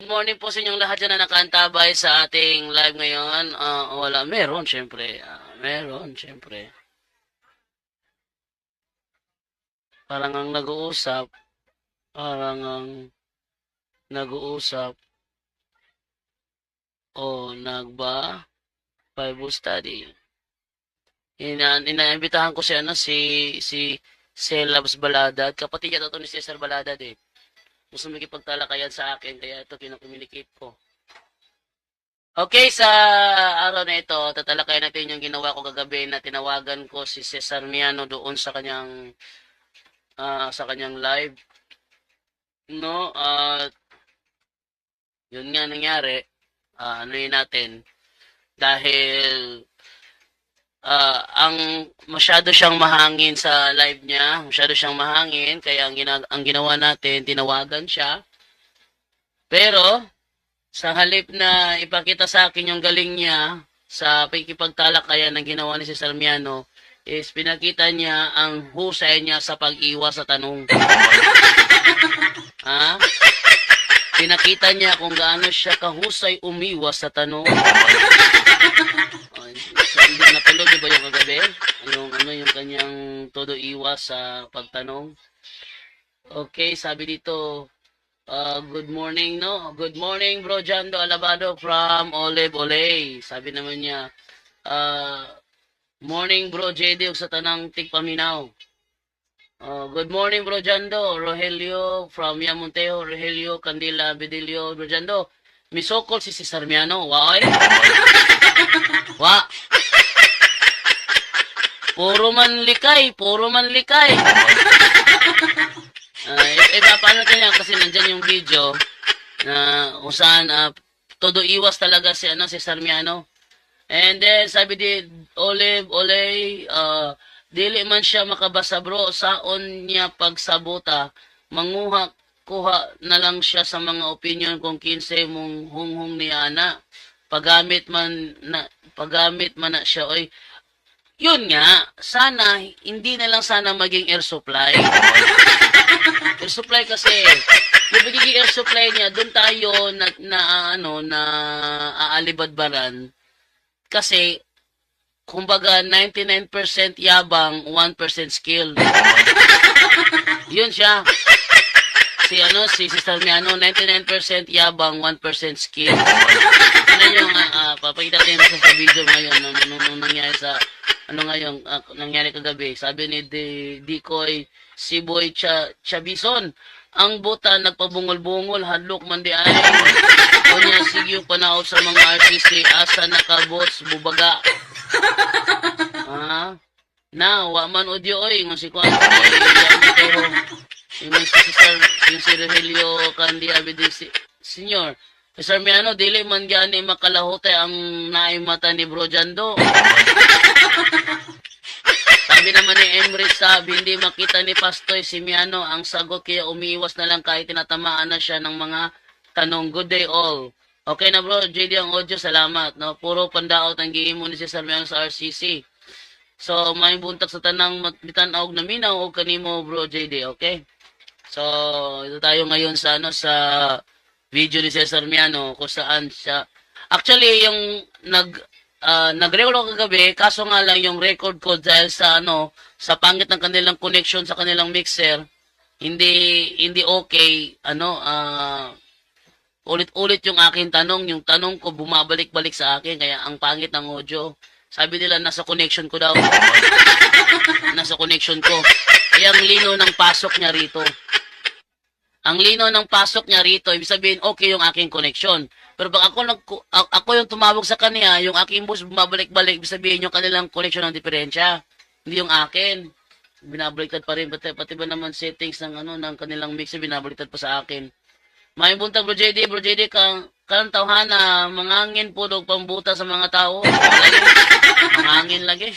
Good morning po sa inyong lahat dyan na nakaantabay sa ating live ngayon. Meron, syempre. Meron, syempre. Parang ang nag-uusap, parang ang nag-uusap, o Bible study. Inaimbitahan ko si Labs Baladad. Kapatid yata ito ni Cesar Baladad eh. Gusto makipagtalakayan sa akin, kaya ito kinakommunicate ko. Okay, sa araw na ito, tatalakayan natin yung ginawa ko kagabi na tinawagan ko si Cesar Miano doon sa kanyang live. No, yun nga nangyari. Yun natin dahil ang masyado siyang mahangin sa live niya, masyado siyang mahangin, kaya ang ginawa natin, tinawagan siya. Pero sa halip na ipakita sa akin yung galing niya sa pakikipagtalakayan ng ginawa ni Cesar Miano, is pinakita niya ang husay niya sa pag-iwas sa tanong. Pinakita niya kung gaano siya kahusay umiwas sa tanong. Hindi napanood niyo ba yung kagabi? Yung kanyang todo iwas sa pagtanong. Okay, sabi dito, good morning, no? Good morning, Bro Jando Alabado from Olive Olay. Sabi naman niya, morning, Bro JD, sa tanang tigpaminaw. Good morning, Bro Jando. Rogelio from Yamonteo. Rogelio Candila Bedilio. Bro Jando, misokol si Cesar Miano. Wow, Wa. Puro man likay. Paano kanya kasi nandyan yung video na kung saan todo iwas talaga si Cesar Miano. And then sabi di Olive Olay, dili man siya makabasa bro, saon niya pagsabota, kuha na lang siya sa mga opinion kung kinse mong hunghong ni ana. Pagamit man na siya, oy. Yun nga, sana, hindi na lang sana maging air supply. Air supply kasi, yung magiging air supply niya, doon tayo na aalibadbaran. Kasi, kumbaga, 99% yabang, 1% skill. Yun siya. Si Cesar Miano, 99% yabang, 1% skill. Ano yung, papakita natin sa video ngayon, nung nangyari nangyari kagabi. Sabi ni Dikoy, si Boy Chabison, ang buta nagpabungol-bungol, hadlok man di ay. O niya, sige yung panaot sa mga RCC, asa nakabots, bubaga. Wa man audio oy, ngon si Kwan, yung si Rogelio Candy Abidi, Senyor, Cesar Miano, dili man gani makalahote ang naimata ni Bro Jando. Sabi naman ni Emrich Saab, hindi makita ni Pastoy si Miano ang sagot, kaya umiiwas na lang kahit tinatamaan na siya ng mga tanong. Good day all. Okay na bro, JD ang audio, salamat. No? Puro pandaot ang giimo ni Cesar Miano sa RCC. So, may buntag sa tanang mitanaog na minaw o kanimo bro JD, okay? So, ito tayo ngayon sa video ni Cesar Miano kung saan siya. Actually, yung nag-record ako kagabi, kaso nga lang yung record ko dahil sa pangit ng kanilang connection sa kanilang mixer, hindi okay, ulit-ulit yung aking yung tanong ko bumabalik-balik sa akin, kaya ang pangit ng audio. Sabi nila nasa connection ko daw. Nasa connection ko. Kaya ang lino ng pasok niya rito. Ang lino ng pasok niya rito, ibig sabihin okay yung aking connection. Pero pag ako yung tumawag sa kanya, yung aking boss bumabalik-balik, ibig sabihin yung kanilang connection ng diferensya. Hindi yung akin. Binabaliktad pa rin, pati ba naman settings ng kanilang mixer, binabaliktad pa sa akin. May buntag Bro JD kang tawhana, mangangin po dog pambuta sa mga tao. Mangangin lagi.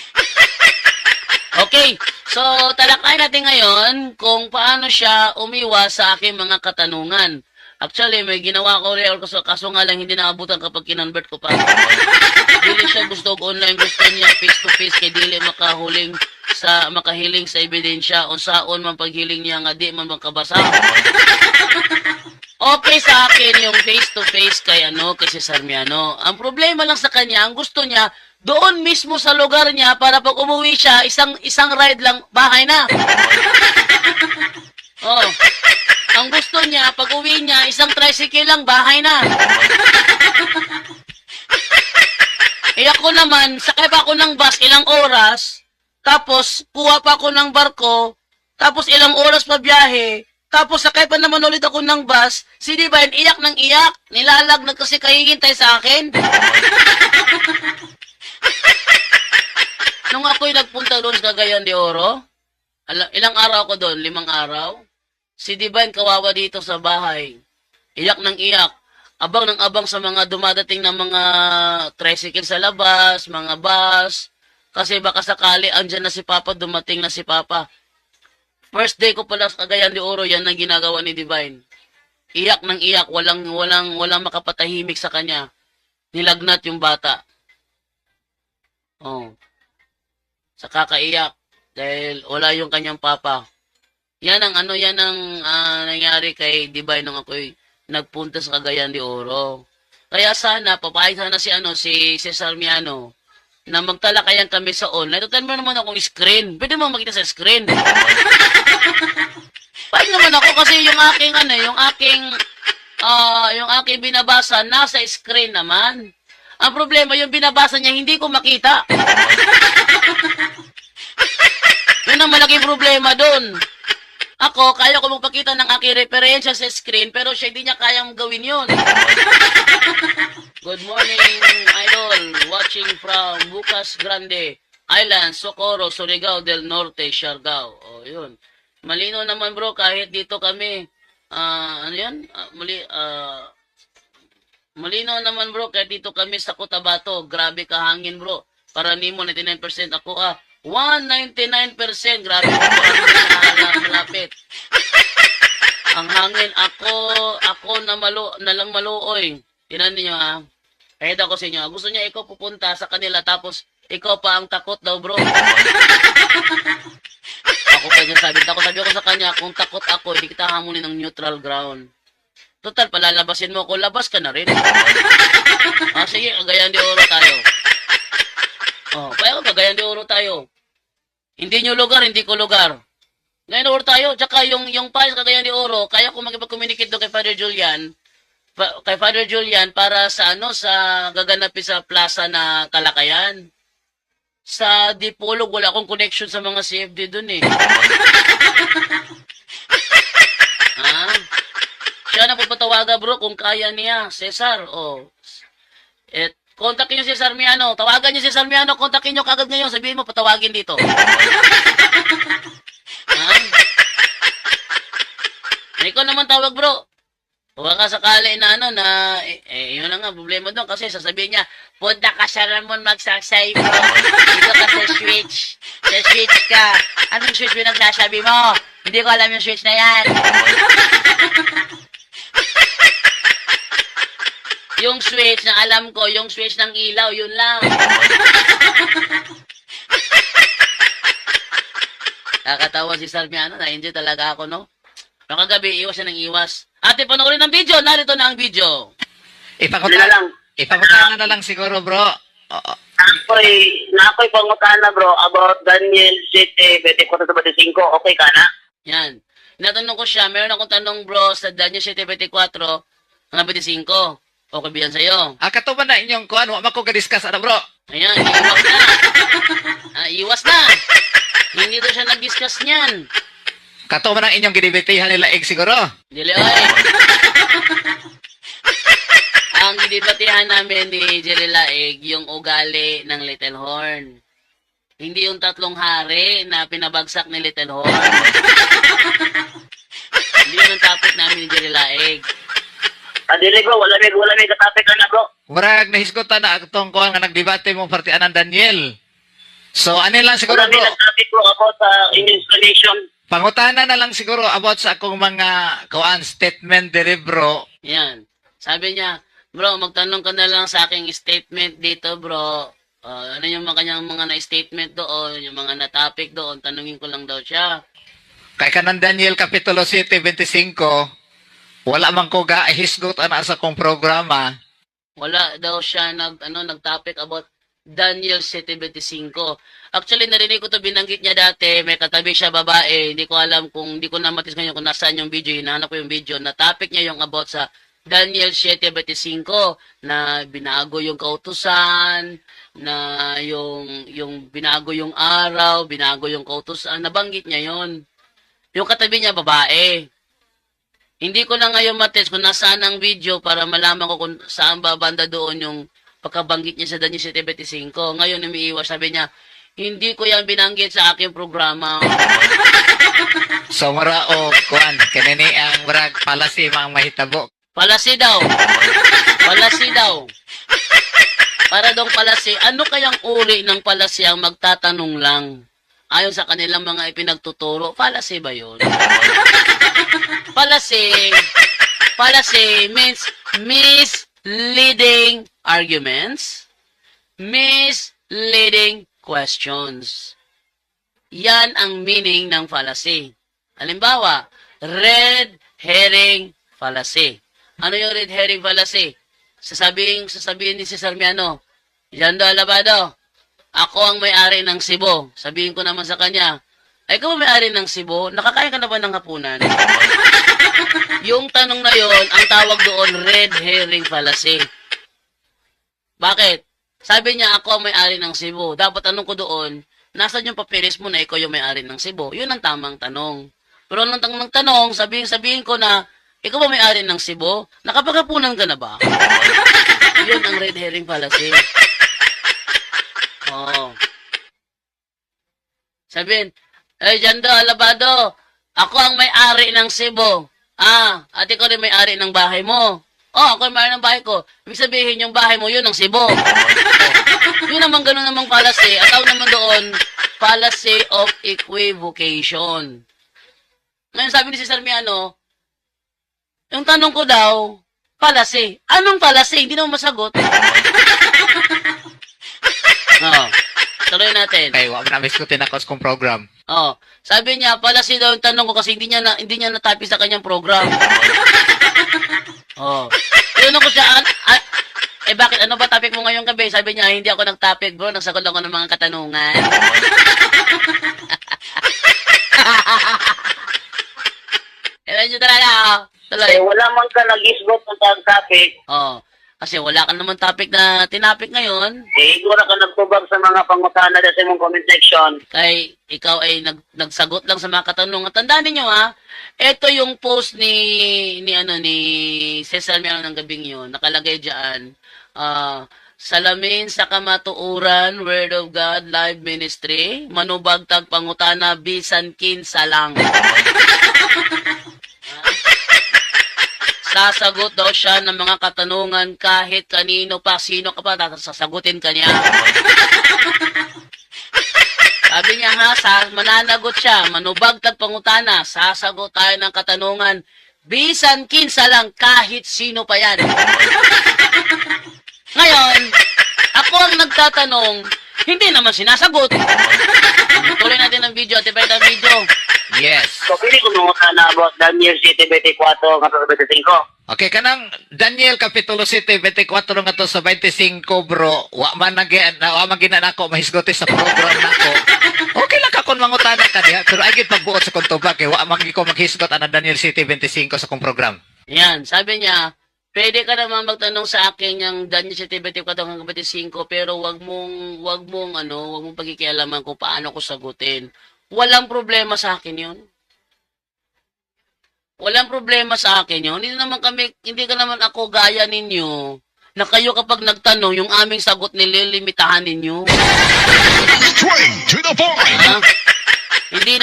Okay, so talakayin natin ngayon kung paano siya umiwas sa aking mga katanungan. Actually, may ginawa ko real kaso nga lang hindi naabutan kapag kinonvert ko pa. Dili siya gusto online, gusto niya face to face kay dili makahiling sa ebidensya unsaon man paghiling niya nga di man makabasa. Okay sa akin yung face-to-face kay kay si Sarmiano. Ang problema lang sa kanya, ang gusto niya, doon mismo sa lugar niya para pag umuwi siya, isang ride lang, bahay na. Oh. Ang gusto niya, pag uwi niya, isang tricycle lang, bahay na. Eh ako naman, sakay pa ako ng bus ilang oras, tapos kuha pa ako ng barko, tapos ilang oras pa biyahe, tapos sakay pa naman ulit ako ng bus, si Divine iyak ng iyak, nilalagnat kasi kahihintay sa akin. Nung ako'y nagpunta doon sa Cagayan de Oro, ilang araw ako doon, 5 araw, si Divine kawawa dito sa bahay, iyak ng iyak. Abang ng abang sa mga dumadating na mga tricycle sa labas, mga bus. Kasi baka sakali, andyan na si Papa, dumating na si Papa. First day ko pala sa Cagayan de Oro, yan ang ginagawa ni Divine. Iyak ng iyak, walang makapatahimik sa kanya. Nilagnat yung bata. Oh. Sa kakaiyak, dahil wala yung kanyang Papa. Yan ang nangyari kay Divine nung ako'y nagpunta sa Cagayan de Oro. Kaya sana, papayag sana si Sarmiano na magtalakayan kami sa online. Total mo naman akong screen. Pwede mo makita sa screen. Payag naman ako kasi yung aking binabasa nasa screen naman. Ang problema, yung binabasa niya hindi ko makita. Yun ang malaking problema doon. Ako, kaya ko magpakita ng aking referensya sa screen, pero siya hindi niya kayang gawin yun. Good morning, idol. Watching from Bucas Grande Island, Socorro, Surigao del Norte, Siargao. O, yun. Malino naman bro, kahit dito kami, malino naman bro, kahit dito kami sa Cotabato. Grabe kahangin bro. Para nimo 99% ako 199%. Grabe ko malapit. Ang hangin ako nalang maluoy. Tinan niyo Kahit ako sa inyo. Gusto niya ikaw pupunta sa kanila tapos ikaw pa ang takot daw bro. Ako kanya sabi ko sa kanya, kung takot ako, hindi kita hamunin ng neutral ground. Total, palalabasin mo ako, labas ka na rin. Sige, Cagayan de Oro tayo. Kaya Cagayan de Oro tayo. Hindi nyo lugar, hindi ko lugar. Ngayon Oro tayo, tsaka yung Pais Cagayan de Oro, kaya ko makipag-communicate doon kay Father Julian para sa gaganapin sa plaza na Kalakayan. Sa Dipolog, wala akong connection sa mga CFD doon Siya na pupatawaga bro kung kaya niya, Cesar. Kontakin niyo si Sarmiano. Tawagan niyo si Sarmiano. Kontakin niyo kagad ngayon. Sabihin mo, patawagin dito. Ikaw naman tawag, bro. Huwag ka sakali na yun na nga, problema doon. Kasi sasabihin niya, punta ka sa Ramon magsaksay, bro. Dito ka sa switch. Sa switch ka. Anong switch pinagsasabi mo? Hindi ko alam yung switch na yan. Yung switch na alam ko, yung switch ng ilaw, yun lang. Nakakatawa si Sarmiano, na-enjoy talaga ako, no? Yung kagabi, iwas siya ng iwas. Ate, panoorin ng video, narito na ang video. Ipakutana na lang siguro, bro. Ako'y pangutana, bro, about Daniel 7:24-25. Okay ka na? Yan. Natanong ko siya, meron akong tanong, bro, sa Daniel 7:24 hanggang 25. Okay ba yan sa'yo? Katuman na inyong kuan, wa man ko ga-discuss bro. Ayan, iwas na. Iwas na. Hindi to siya nag-discuss niyan. Katuman ang inyong gidibitihan nila siguro. Dili, oy. Ang gidibatihan namin ni Jerry Laig, yung ugali ng Little Horn. Hindi yung 3 hari na pinabagsak ni Little Horn. Hindi yung topic namin ni Jerry Laig. Dili bro, wala may katapik na bro. Murag nahisgutan na atong kuan nga nagdebate mong partianan Daniel. So ano lang siguro Wala may bro. katapik bro about sa installation. Pangutana na lang siguro about sa akong mga kuan statement diri bro. Yan. Sabi niya, bro, magtanong ka na lang sa aking statement dito, bro. Ano yung mga kanyang mga na-statement doon, yung mga na-topic doon, tanungin ko lang daw siya. Kay kanang Daniel Kapitulo 7:25, Wala man ko hisgot ana sa kong programa. Wala daw siya nag-topic about Daniel 7:25. Actually, narinig ko to, binanggit niya dati, may katabi siya babae, hindi ko alam kung, hindi ko na matis ngayon kung nasaan yung video, hinahanap ko yung video, na topic niya yung about sa Daniel 7:25, na binago yung kautusan, na yung binago yung araw, binago yung kautusan, nabanggit niya yon. Yung katabi niya babae. Hindi ko na ngayon matis kung nasaan ang video para malaman ko kung saan babanda doon yung pagkabanggit niya sa Daniel 7:25. Ngayon, umiiwas, sabi niya, hindi ko yan binanggit sa aking programa. So mara o kuan kanini ang brag palasi mang mahitabo. Palasi daw. Palasi daw. Para dong palasi, ano kayang uri ng palasi ang magtatanong lang? Ayon sa kanilang mga ipinagtuturo, palasi ba yun? Palasi means misleading arguments, misleading questions. Yan ang meaning ng fallacy. Halimbawa, red herring fallacy. Ano yung red herring fallacy? Sasabihin ni si Sarmiano, Jando Alabado, ako ang may-ari ng Cebu. Sabihin ko naman sa kanya, ay, ikaw may-ari ng Cebu? Nakakain ka na ba ng hapunan? Yung tanong na yon, ang tawag doon, red herring fallacy. Bakit? Sabi niya, ako ang may-ari ng Cebu. Dapat tanong ko doon, nasan yung papilis mo na ikaw yung may-ari ng Cebu? Yun ang tamang tanong. Pero nang tanong, sabihin ko na, ikaw ba may-ari ng Cebu? Nakapaghapunan ka na ba? Yun ang red herring fallacy. Oo. Sabihin, ay, Jando Alabado, ako ang may-ari ng Cebu. Ah, at ikaw rin may-ari ng bahay mo. Oh, ako yung may-ari ng bahay ko. Ibig sabihin, yung bahay mo, yun ang Cebu. Yun naman, ganun namang fallacy. At tawag naman doon, fallacy of equivocation. Ngayon, sabi ni si Sarmiano, yung tanong ko daw, fallacy. Anong fallacy? Hindi naman masagot. Oo. Tuloy natin. Kay wa man miskutin ako sa kong program. Oh, sabi niya, fallacy daw yung tanong ko kasi hindi niya natapis sa kanyang program. Oh. Tinanong ko siya, bakit, ano ba topic mo ngayong gabi? Sabi niya, hindi ako nag-topic, bro. Nagsagot ako ng mga katanungan. Ewan nyo talaga, oh. Tuloy. Wala man ka nag-isgot ng topic. Oh. Kasi wala ka naman topic na tinapik ngayon. Igura ka nagtubag sa mga pangutana sa imong comment section. Kay ikaw ay nagsagot lang sa mga katanungan. Tandaan niyo ha, ito yung post ni Cesar Miano ng gabing yun. Nakalagay diyan, salamin sa kamatuuran, Word of God, Live Ministry, manubagtag pangutana, bisan kinsa lang. Sasagot daw siya ng mga katanungan kahit kanino pa, sino ka pa, sasagutin ka niya. Sabi niya ha, mananagot siya, manubagtag pangutana, sasagot tayo ng katanungan, bisan kinsa lang kahit sino pa yan. Ngayon, ako ang nagtatanong, hindi naman sinasagot. Tuloy natin ang video, atipay ang video. Yes. So, pili ko mangutana about Daniel 7:24 hanggang 25. Okay, kanang Daniel Kapitulo 7, 24 nga to sa 25, bro. Wa man ginanako mahisgote sa program nako. Okay lang ka kung mangutana ka diha, pero ay gid pagbuot sa kontubag kay wa man ko maghisgot ana Daniel 7:25 sa kong program. Yan, sabi niya, pwede ka naman magtanong sa akin yung Daniel 7:24 hanggang 25, pero wag mong pagkikialaman kung paano ko sagutin. Walang problema sa akin 'yun. Walang problema sa akin yun. Hindi ka naman ako gaya ninyo na kayo kapag nagtanong, yung aming sagot nililimitahan ninyo. Straight to the point. Hindi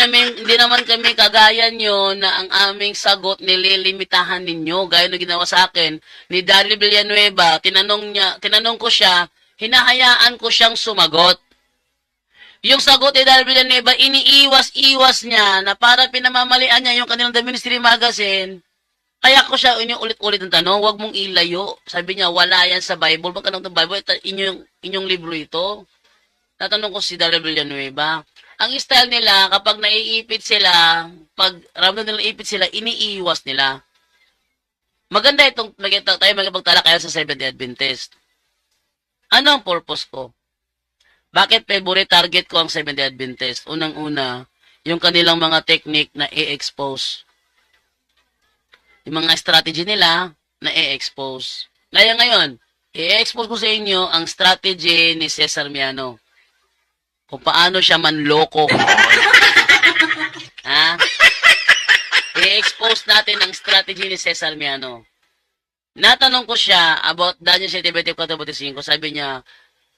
naman kami kagaya nyo na ang aming sagot nililimitahan ninyo. Gaya na ginawa sa akin ni Daryl Villanueva. Tinanong ko siya, hinahayaan ko siyang sumagot. Yung sagot ni Daryl Villanueva, iniiwas-iwas niya na para pinamamalian niya yung kanilang The Ministry Magazine. Kaya ko siya ulit-ulit ng tanong, wag mong ilayo. Sabi niya, wala yan sa Bible. Ba't ka ng Bible? Inyong libro ito. Natanong ko si Daryl Villanueva. Ang style nila, kapag naiipit sila, pag ramdam nila ipit sila, iniiwas nila. Maganda itong tayo magpagtalakayan sa Seventh-day Adventist. Ano ang purpose ko? Bakit favorite target ko ang Seventh-day Adventist? Unang-una, yung kanilang mga technique na i-expose. Yung mga strategy nila na i-expose. Kaya ngayon, i-expose ko sa inyo ang strategy ni Cesar Miano. Kung paano siya manloko. Ha? I-expose natin ang strategy ni Cesar Miano. Natanong ko siya about Daniel 7:24-25. Sabi niya,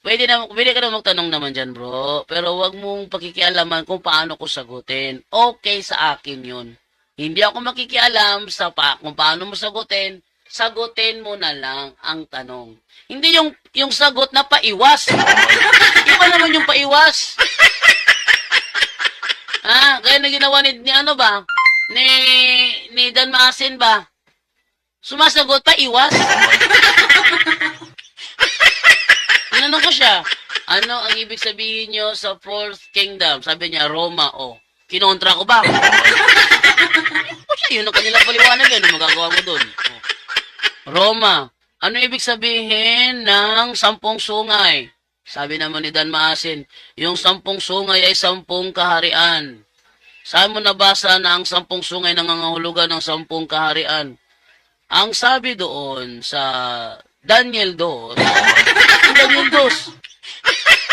pwede ka na magtanong naman dyan, bro. Pero wag mong pakikialaman kung paano ko sagutin. Okay sa akin yun. Hindi ako makikialam sa kung paano mo sagutin. Sagutin mo na lang ang tanong. Hindi yung sagot na paiwas. Iba naman yung paiwas. Kaya na ginawa ni ano ba? Ni Dan Maasin ba? Sumasagot pa iwas. Tinanong ko siya, ano ang ibig sabihin nyo sa Fourth Kingdom? Sabi niya, Roma, Kinontra ko ba? Yun ang kanilang paliwanag yun. Ano magagawa mo dun? Roma, ano ibig sabihin ng 10 sungay? Sabi naman ni Dan Maasin, yung 10 sungay ay 10 kaharian. Saan mo nabasa na ang 10 sungay nangangahulugan ng 10 kaharian? Ang sabi doon sa Daniel 2,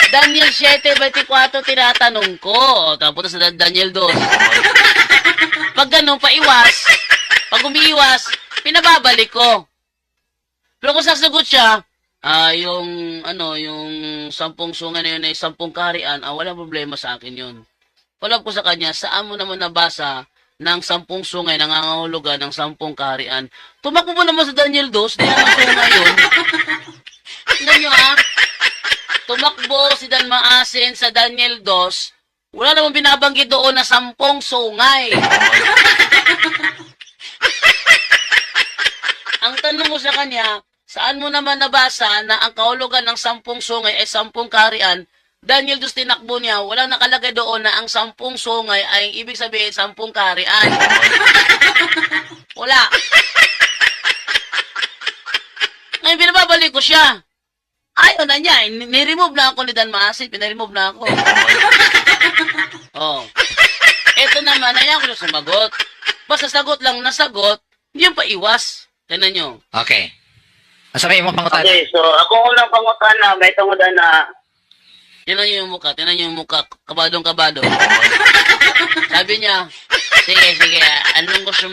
Daniel 7:24 tinatanong ko. Tapos sa Daniel 2. Pag ganun, paiwas. Pag umiiwas, pinababalik ko. Pero kung sasagot siya, yung 10 sungay na yun ay 10 kaharian, walang problema sa akin yun. Follow ko sa kanya, saan mo naman nabasa ng 10 sungay nangangahulugan ng 10 kaharian? Tumakbo mo naman sa Daniel 2, di naman sungay yun. Tingnan nyo tumakbo si Dan Maasin sa Daniel 2, wala namang binabanggit doon na 10 sungay. Ang tanong ko sa kanya, saan mo naman nabasa na ang kahulugan ng 10 sungay ay 10 kaharian? Daniel 2 tinakbo niya, walang nakalagay doon na ang 10 sungay ay ibig sabihin 10 kaharian. Wala. Ngayon, binababalik ko siya. Ayaw na niya. Ni-remove na ako ni Dan Maasin. Pinaremove na ako. Eto naman, ayaw ko siya sumagot. Basta sagot lang na sagot, hindi yung paiwas. Tignan nyo. Okay. Sabihin mo pangutan. Okay, so ako unang pangutana, may tangudan na Tignan nyo yung mukha. Kabadong-kabado. Sabi niya, sige, anong gusto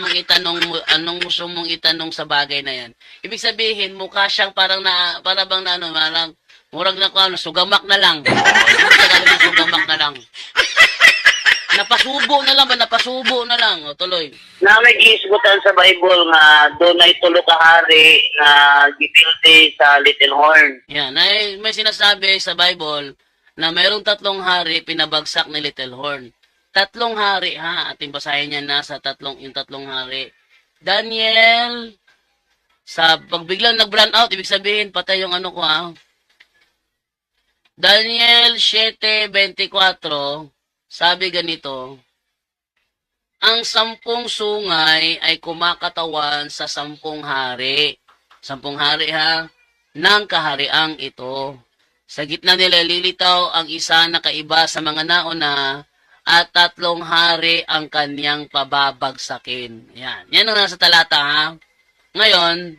mong itanong sa bagay na yan? Ibig sabihin, mukha siyang parang murag na sugamak na lang. Sugamak na lang. Napasubo na lang. Tuloy. na may giisgutan sa Bible nga doon ay tulo ka hari na gipildi sa Little Horn. Yan, may sinasabi sa Bible na mayroong 3 hari pinabagsak ni Little Horn. 3 hari ating basahin niya na sa yung 3 hari. Daniel, sa pagbiglang nag-brand out, ibig sabihin, patay yung ko Daniel 7:24, sabi ganito, ang 10 sungay ay kumakatawan sa 10 hari. 10 hari ng kahariang ito. Sa gitna nila lilitaw ang isa na kaiba sa mga nauna at 3 hari ang kanyang pababagsakin. Yan ang nasa talata Ngayon,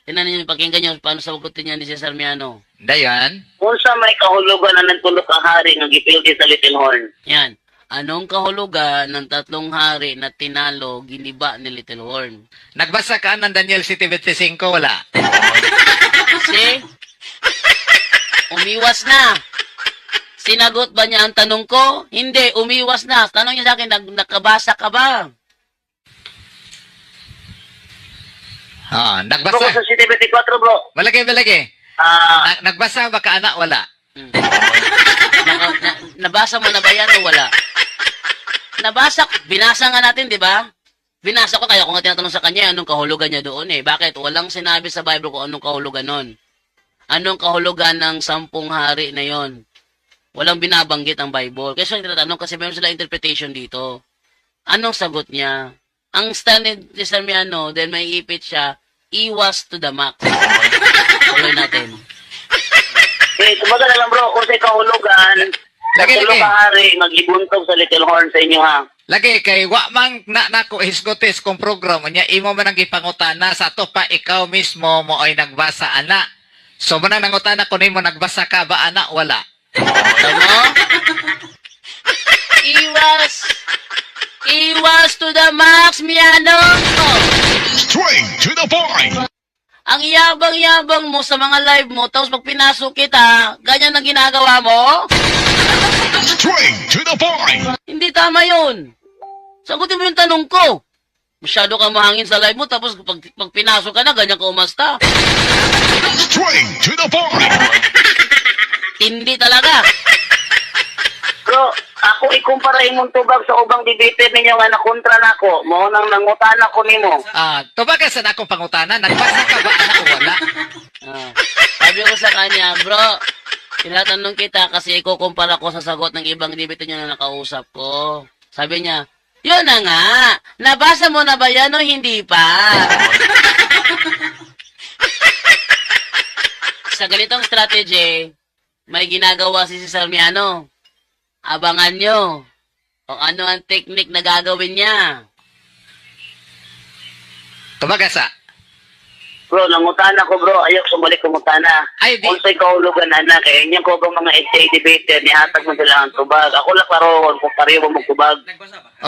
tinan niyo, pakinggan niyo paano sagutin niya ni Cesar Miano. Dayan. Unsa may kahulugan na ng tulo ka hari nga gipildi sa Little Horn? Yan. Anong kahulugan ng 3 hari na tinalo, giniba ni Little Horn? Nagbasa ka ng Daniel 7:25, wala? See? Umiwas na. Sinagot ba niya ang tanong ko? Hindi, umiwas na. Tanong niya sa akin, nakabasa ka ba? Bro, Nagbasa. sa 7:24, bro. Malaki. Nagbasa ba ka, anak? Wala. Nabasa mo na ba yan o wala? Binasa nga natin, di ba? Binasa ko, kaya ko nga tinatanong sa kanya, anong kahulugan niya doon Bakit? Walang sinabi sa Bible kung anong kahulugan nun. Anong kahulugan ng 10 hari na yon? Walang binabanggit ang Bible. Kaya siya tinatanong kasi meron sila interpretation dito. Anong sagot niya? Ang stand ni Sarmiano, then may ipit siya, iwas to the max. Tuloy natin. Kumbaga na lang bro, kung sa kahulugan, Lagi, tulo lagi. ka hari, mag-ibuntog sa Little Horn sa inyo ha. Lagi kay wa mang nako hisgotes kung program nya imo man ang gipangutana sa ato pa ikaw mismo mo ay nagbasa ana. So man ang nangutana ko nimo nagbasa ka ba ana wala. Tama? Iwas to the max, Miano. Straight to the point. Ang yabang-yabang mo sa mga live mo, tapos pag pinasok kita, ganyan ang ginagawa mo? Straight to the point. Hindi tama yun. Sagutin mo yung tanong ko. Masyado kang mahangin sa live mo, tapos pag pinasok ka na, ganyan ka umasta. Straight to the point. Hindi talaga. Bro, ako ikumpara imong tubag sa ubang debate ninyo nga nakontra nako. Mo nang nangutana ko nimo. Tubaga sa akong pangutana nagbasa ka ba ana o wala. Ah, sabi ko sa kanya, bro, tinatanong kita kasi ikukumpara ko sa sagot ng ibang debate nyo na nakausap ko. Sabi niya, yun na nga, nabasa mo na ba yan o hindi pa? Sa ganitong strategy, may ginagawa si Sarmiano. Abangan nyo kung ano ang technique na gagawin niya. Tubaga sa. Bro, nangutana ko bro, ayok sumalik kumutana. Ay, di- Kung sa'y kahulugan na kaya inyo ko bang mga essay debate nihatag mo sila ang tubag. Ako lang karoon kung pareho mo tubag.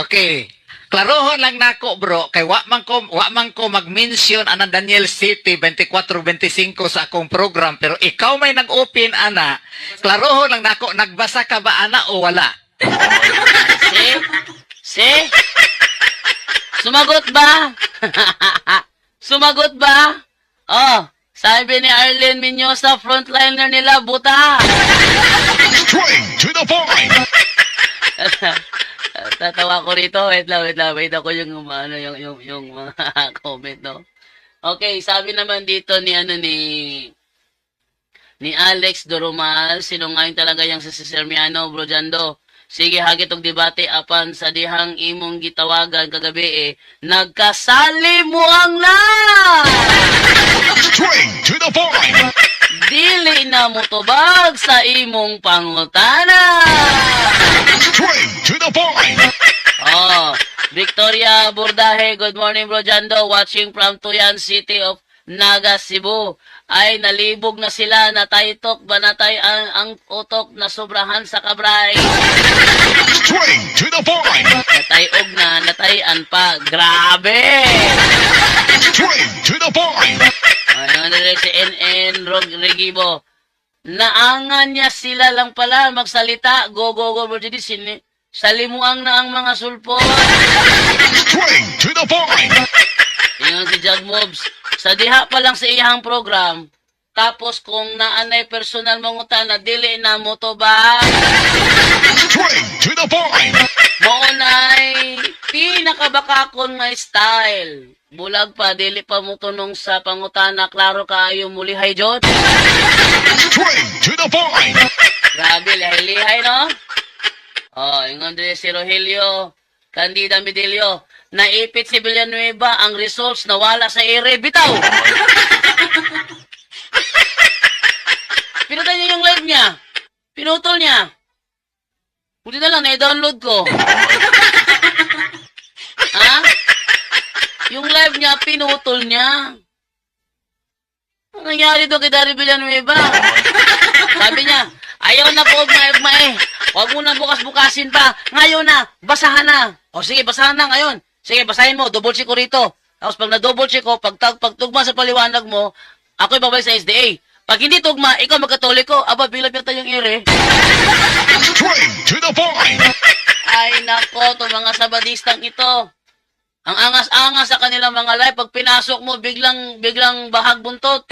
Okay. Klarohon lang nako bro kay wa man ko mag-mention ana Daniel City 24-25 sa akong program pero ikaw may nag-open ana. Klarohon lang nako nagbasa ka ba ana o wala. See? Sumagot ba? Sumagot ba? Oh, sabi ni Arlene Minyosa, frontliner nila, buta. Straight to the point. Tatawa ko rito. Wait lang. Wait ako yung mga comment, no? Okay, sabi naman dito ni Alex Doromal, sinungaling talaga yung si Sermiano, Bro Jando. Sige, hagit og debate apan sa dihang imong gitawagan kagabi nagkasali mo ang na! Straight to the point. Dili na mo tubag sa imong pangutana! Straight to the point. Oh, Victoria Burdahe, good morning Bro Jando, watching from Tuyan City of Naga, Cebu. Ay, nalibog na sila, nataytok, banatay ang utok na sobrahan sa kabray. Straight to the point. Natayog na, natayan pa. Grabe! Straight to the point. Ano na rin si NN Regibo. Naangan niya sila lang pala magsalita. Go, Bro Jedi. Salimuang na ang mga sulpot. Straight to the point. Yun si Jag Moves. Sa diha pa lang sa iyang program, tapos kung naanay personal mong utana, dili na mo to ba? Straight to the point. Maunay, pinakabakakon nga style. Bulag pa, dili pa mo tunong sa pangutana, klaro kaayo muli hay Jod. Straight to the point. Grabe, lihay-lihay, no? Oh, ingon din si Rogelio, Candida Medilio, naipit si Villanueva, ang results nawala sa ere, bitaw! Pinutay niya yung live niya. Pinutol niya. Buti na lang, na-download ko. Ha? Yung live niya, pinutol niya. Ano nangyari doon kay Dari Villanueva? Sabi niya, ayaw na po, ugma. Huwag mo na bukas-bukasin pa. Ngayon na, basahan na. O sige, basahan na ngayon. Sige, basahin mo, double check ko rito. Tapos pag na-double check ko, pag tugma sa paliwanag mo, ako'y babalik sa SDA. Pag hindi tugma, ikaw magkatoliko, aba, bilab yata yung ere. Straight to the point. Ay, nako, to mga sabadistang ito. Ang angas-angas sa kanilang mga live, pag pinasok mo, biglang bahag buntot.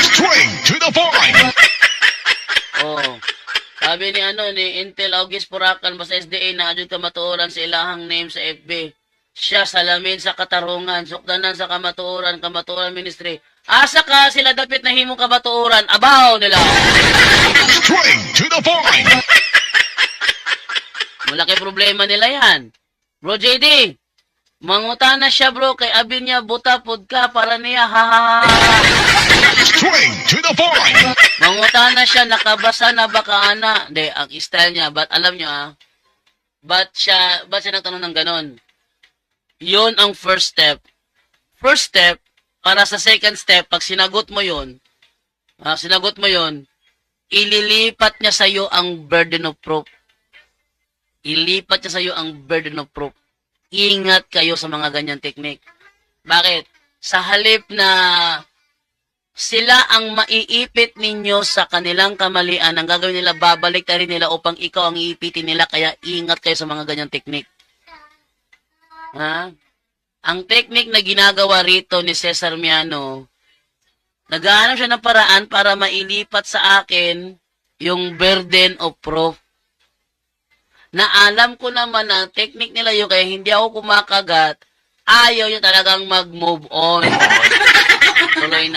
Straight to the point. Oh. Sabi ni Intel August Purakan basta SDA na adyo kamatuoran sa ilahang name sa FB. Siya salamin sa katarungan, sukdanan sa kamatuoran ministry. Asa ka sila dapit na himong kamatuoran, abaw nila. Straight to the point. Malaki problema nila yan. Bro JD, Mangutana siya bro, kay abi niya buta pod ka para niya ha ha ha. Straight to the point. Mangutana siya, nakabasa na baka ana. Hindi, ang style niya, but alam niyo ba't siya nagtanong ng ganon? Yun ang first step. First step, para sa second step, pag sinagot mo yun, ililipat niya sa'yo ang burden of proof. Ilipat niya sa'yo ang burden of proof. Ingat kayo sa mga ganyan technique. Bakit? Sa halip na sila ang maiipit ninyo sa kanilang kamalian, ang gagawin nila, babalik na rin nila upang ikaw ang iipitin nila, kaya ingat kayo sa mga ganyang technique. Ha? Ang technique na ginagawa rito ni Cesar Miano, naghahanap siya ng paraan para mailipat sa akin yung burden of proof. Na alam ko naman na technique nila yun, kaya hindi ako kumakagat, ayaw niya talagang mag-move on. Tuloy.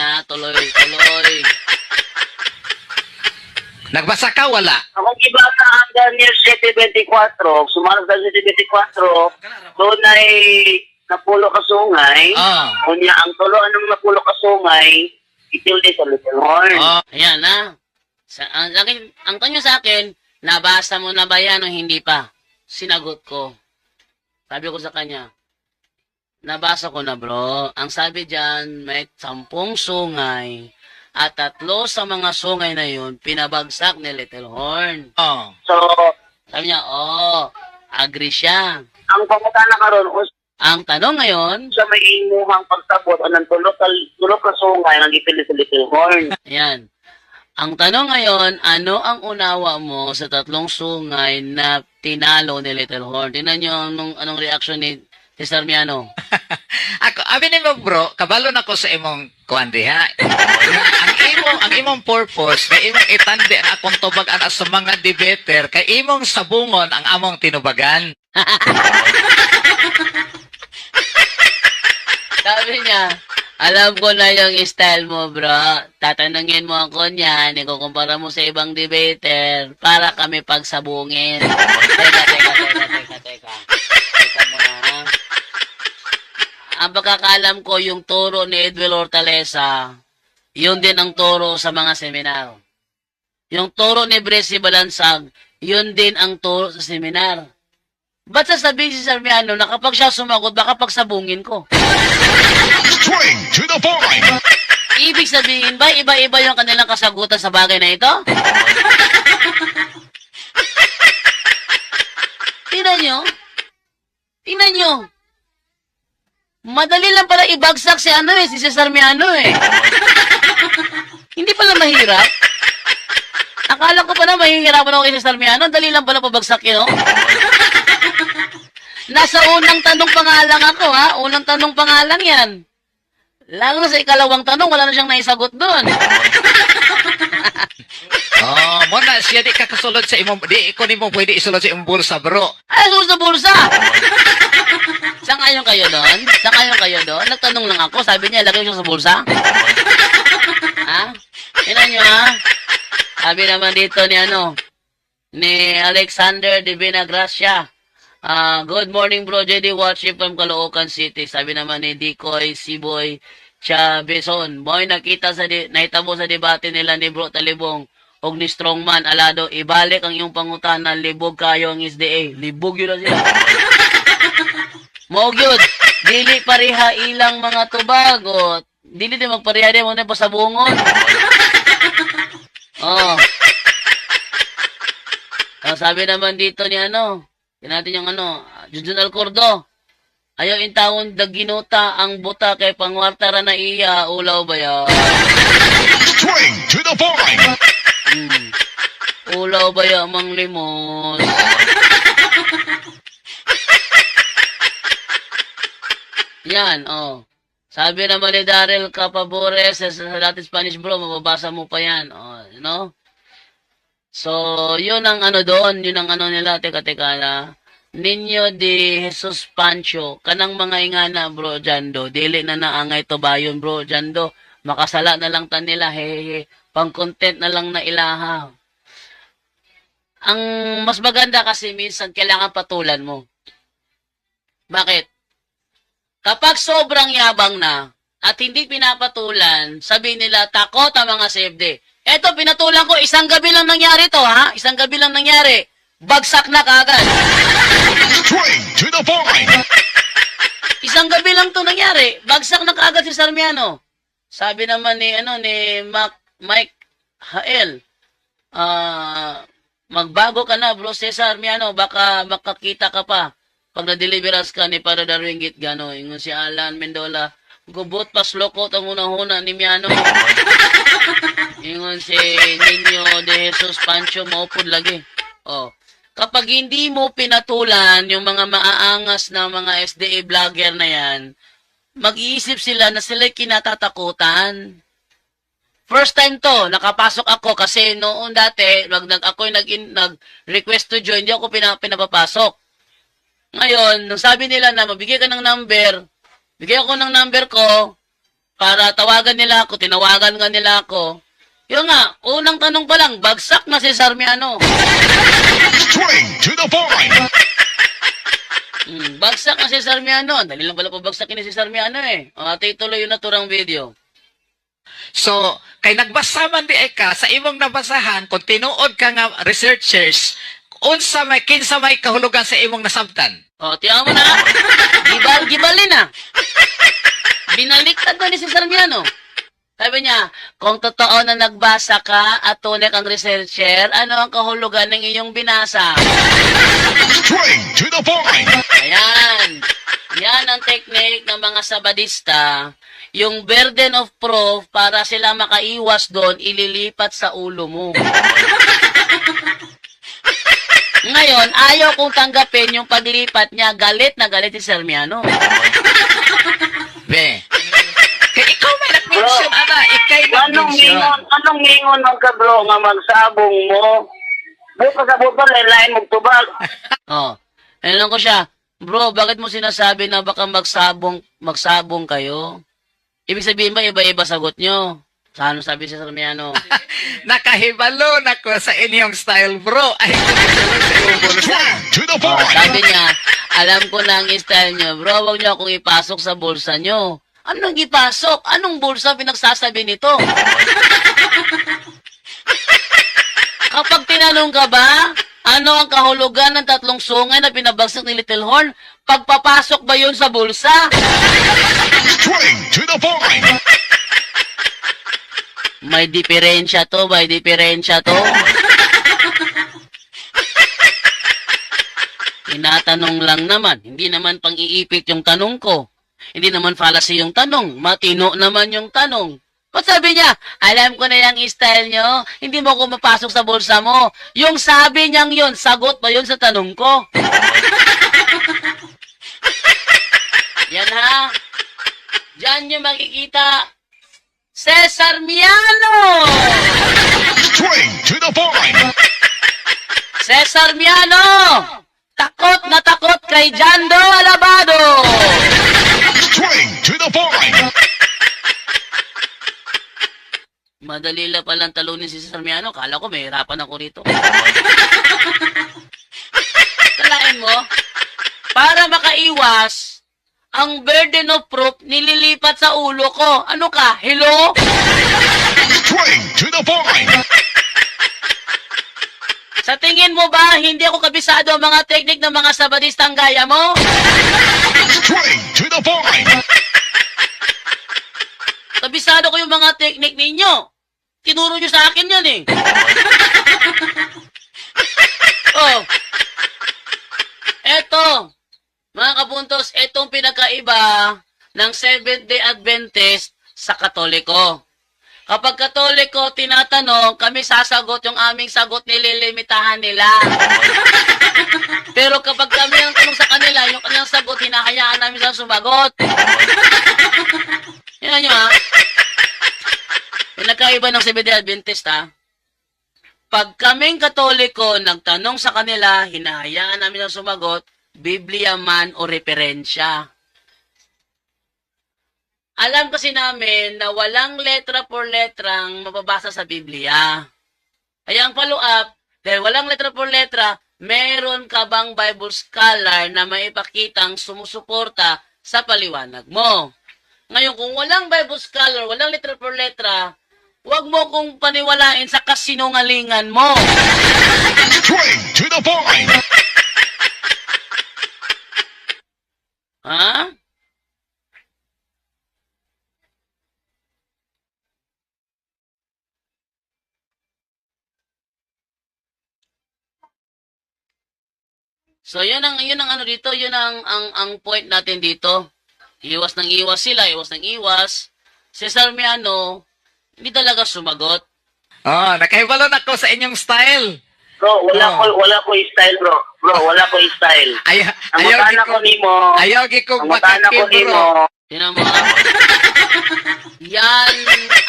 Nagbasa ka, wala? Akong ibasa ang Daniel 7:24, sumalas Daniel 7:24, doon ay napulo ka sungay, kunya ang tulo anong napulo ka sungay, itilde sa little horn. Ayan na. Ang tanyo sa akin, nabasa mo na ba yan o hindi pa? Sinagot ko. Sabi ko sa kanya, nabasa ko na bro. Ang sabi dyan, may 10 sungay at 3 sa mga sungay na yun, pinabagsak ni Little Horn. So, Sabi niya, agree siya. ang pangutana karon Ang tanong ngayon, sa may imuhang pagtabot o ng tulo ka sungay ang itilde sa little horn. ayan. Ang tanong ngayon, ano ang unawa mo sa 3 sungay na tinalo ni Little Horn? Tingnan nyo anong reaction ni Cesar Miano. Ako, abi nimo bro, kabalo na ko sa imong kuan diha. ang imong purpose na imong itandi ang akong tubag ana sa mga debater kay imong sabungon ang among tinubagan. Sabi niya, alam ko na yung style mo, bro. Tatanungin mo ako niyan, ikukumpara mo sa ibang debater para kami pagsabungin. Teka. Teka muna, ha? Ang pagkakalam ko, yung turo ni Edwin Hortaleza, yun din ang turo sa mga seminar. Yung turo ni Bresi Balansag, yun din ang turo sa seminar. Ba't sasabihin si Sarmiano na kapag siya sumagot, baka pagsabungin ko? Straight to the point. Ibig sabihin ba, iba-iba yung kanilang kasagutan sa bagay na ito? Tingnan nyo. Madali lang pala ibagsak si si Cesar Miano Hindi pala mahirap. Akala ko pa na mahihirapan ako kay Cesar Miano. Dali lang pala pabagsak yun, Nasa unang tanong pangalang ako, ha? Unang tanong pangalang yan. Lalo na sa ikalawang tanong, wala na siyang naisagot doon. Mo na siya di ka kasulod sa imong di ko nimo pwede isulod sa imong bulsa, bro. Ay, susunod sa bulsa! Sangayon kayo doon? Nagtanong lang ako, sabi niya, lagay siya sa bulsa. Ha? Tingnan nyo, ha? Sabi naman dito ni Alexander Divina Gracia. Good morning, bro. JD watching from Caloocan City. Sabi naman ni Dikoy Siboy Chavison. Boy, nahitabo sa debate nila ni Bro Talibong og ni Strongman Alado. Ibalik ang iyong pangutana. Libog kayo ang SDA. Libog yun na sila. Maog yun. Dili pareha ilang mga tubag. O, dili din magpareha din mo na sa bungon. Sabi naman dito ni Yan natin yung Junjun Alcordo. Ayaw intawon daginuta ang buta kay pangwartara na iya. Ulaw ba yan? Straight to the point. Ulaw ba yan, Mang Limos? Yan, Sabi naman ni Daryl Capabores sa dating Spanish bro, mababasa mo pa yan. So, yun ang doon, yun ang nila, teka na, Niño de Jesus Pancho, kanang mga ingana, bro, Jando, dili na naangay to bayon, bro, Jando, makasala na lang ta nila, hehehe, pang content na lang na ilaha. Ang mas maganda kasi minsan, kailangan patulan mo. Bakit? Kapag sobrang yabang na at hindi pinapatulan, sabihin nila, takot ang mga CFD. Eto, pinatulan ko, isang gabi lang nangyari to, ha? Isang gabi lang nangyari. Bagsak na kaagad. Straight to the point. Isang gabi lang to nangyari. Bagsak na kaagad si Sarmiano. Sabi naman ni Mike Hael, magbago ka na, bro, Cesar Miano, baka makakita ka pa. Pag na-deliverance ka ni Para Darwingit, gano, yung si Alan Mendola, gubot pas lokot ang unang-una ni Miano. Yung si Nino de Jesus Pancho, maupod lagi. Oh. Kapag hindi mo pinatulan yung mga maaangas na mga SDA vlogger na yan, mag-iisip sila na sila'y kinatatakutan. First time to, nakapasok ako kasi noon dati, ako'y nag-request to join, hindi ako pinapapasok. Ngayon, nung sabi nila na mabigay ka ng number, bigay ako ng number ko para tawagan nila ako, tinawagan nga nila ako. Yun nga, unang tanong pa lang, bagsak na si Sarmiano. Straight to the point. Bagsak na si Sarmiano. Dali lang pala po bagsakin ni si Sarmiano eh. O, ate ituloy yung naturang video. So, kay nagbasa man di ay ka, sa imong nabasahan, kung tinuod ka nga researchers, kinsa may kahulugan sa imong nasabtan. O, tiyan mo na. Gibalin na. Binaliktad na ni si Sarmiano. Sabi niya, kung totoo na nagbasa ka at tunay kang researcher, ano ang kahulugan ng iyong binasa? Straight to the point. Ayan. Yan ang technique ng mga sabadista. Yung burden of proof, para sila makaiwas doon, ililipat sa ulo mo. Ngayon, ayaw kong tanggapin yung paglipat niya. Galit na galit si Sarmiano. Be. Kay ikaw may nag-mention, ana, ikay nag-mention. Anong mingon ng ka, bro, nga magsabong mo? Buka sa buka, lain magtubag. Oh, ayun ko siya. Bro, bakit mo sinasabi na baka magsabong kayo? Ibig sabihin ba, iba-iba sagot nyo? Saan sabi si Sarmiano? Nakahibalo na ko sa inyong style, bro. Ay, Straight to the Oh, point. sabi niya, alam ko na ang style nyo. Bro, huwag nyo akong ipasok sa bulsa nyo. Anong ipasok? Anong bulsa pinagsasabi nito? Kapag tinanong ka ba, ano ang kahulugan ng 3 sungay na pinabagsak ni Little Horn? Pagpapasok ba yun sa bulsa? Straight to the point. May diferensya to, may diferensya to. Tinatanong lang naman, hindi naman pang-iipit yung tanong ko. Hindi naman fallacy yung tanong, matino naman yung tanong. Ba't sabi niya, alam ko na yung style nyo, hindi mo ko mapasok sa bulsa mo. Yung sabi niyang yun, sagot ba yun sa tanong ko? Yan ha. Diyan nyo makikita. Cesar Miano! Straight to the point. Cesar Miano! Takot na takot kay Jando Alabado! Straight to the point. Madali lang palang talunin si Cesar Miano. Kala ko may hirapan ako rito. Kalain mo, para makaiwas, ang burden of proof nililipat sa ulo ko. Ano ka? Hello? Straight to the point. Sa tingin mo ba, hindi ako kabisado ang mga teknik ng mga sabadistang gaya mo? Straight to the point. Kabisado ko yung mga teknik ninyo. Tinuro nyo sa akin yan eh. Oh. Eto. Mga kabuntos, etong pinakaiba ng Seventh-day Adventist sa Katoliko. Kapag Katoliko, tinatanong, kami sasagot, yung aming sagot nililimitahan nila. Pero kapag kami ang tanong sa kanila, yung kanilang sagot, hinahayaan namin silang sumagot. Yan nyo ha. Pinagkaiba ng Seventh-day Adventist ha. Pag kaming Katoliko nagtanong sa kanila, hinahayaan namin silang sumagot, Biblia man o referensya. Alam kasi namin na walang letra por letrang mababasa sa Biblia. Kaya ang follow-up, dahil walang letra por letra, meron ka bang Bible scholar na maipakitang sumusuporta sa paliwanag mo. Ngayon, kung walang Bible scholar, walang letra per letra, huwag mo kong paniwalain sa kasinungalingan mo. Straight to the point. Ha? So, yun ang ano dito, yun ang point natin dito. Iwas ng iwas sila, iwas ng iwas. Si Sarmiano, hindi talaga sumagot. Oh, nakahibalo na ko sa inyong style. Bro, wala ko style, bro. Bro, wala ko style. Ang mutana ko nimo. Ayaw gi kong Ang mutana ko makakip, nimo. bro. Tinan mo, yan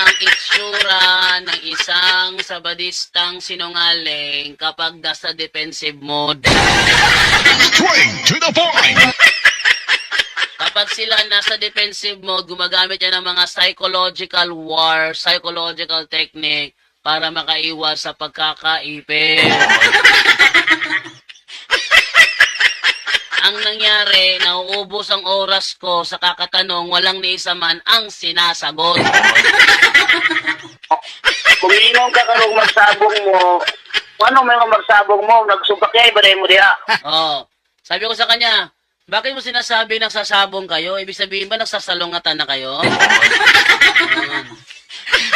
ang itsura ng isang sabadistang sinungaling kapag nasa defensive mode. Straight to the point. Kapag sila nasa defensive mode, gumagamit yan ng mga psychological war, psychological technique para makaiwas sa pagkakaipin. Ang nangyari, nauubos ang oras ko sa kakatanong, walang ni isa man ang sinasagot. Kung inom ka karong magsabong mo, ano may magsabong mo, nagsupakay ba mo diha? Oh, sabi ko sa kanya, bakit mo sinasabi nagsasabong kayo? Ibig sabihin ba nagsasalungatan na kayo?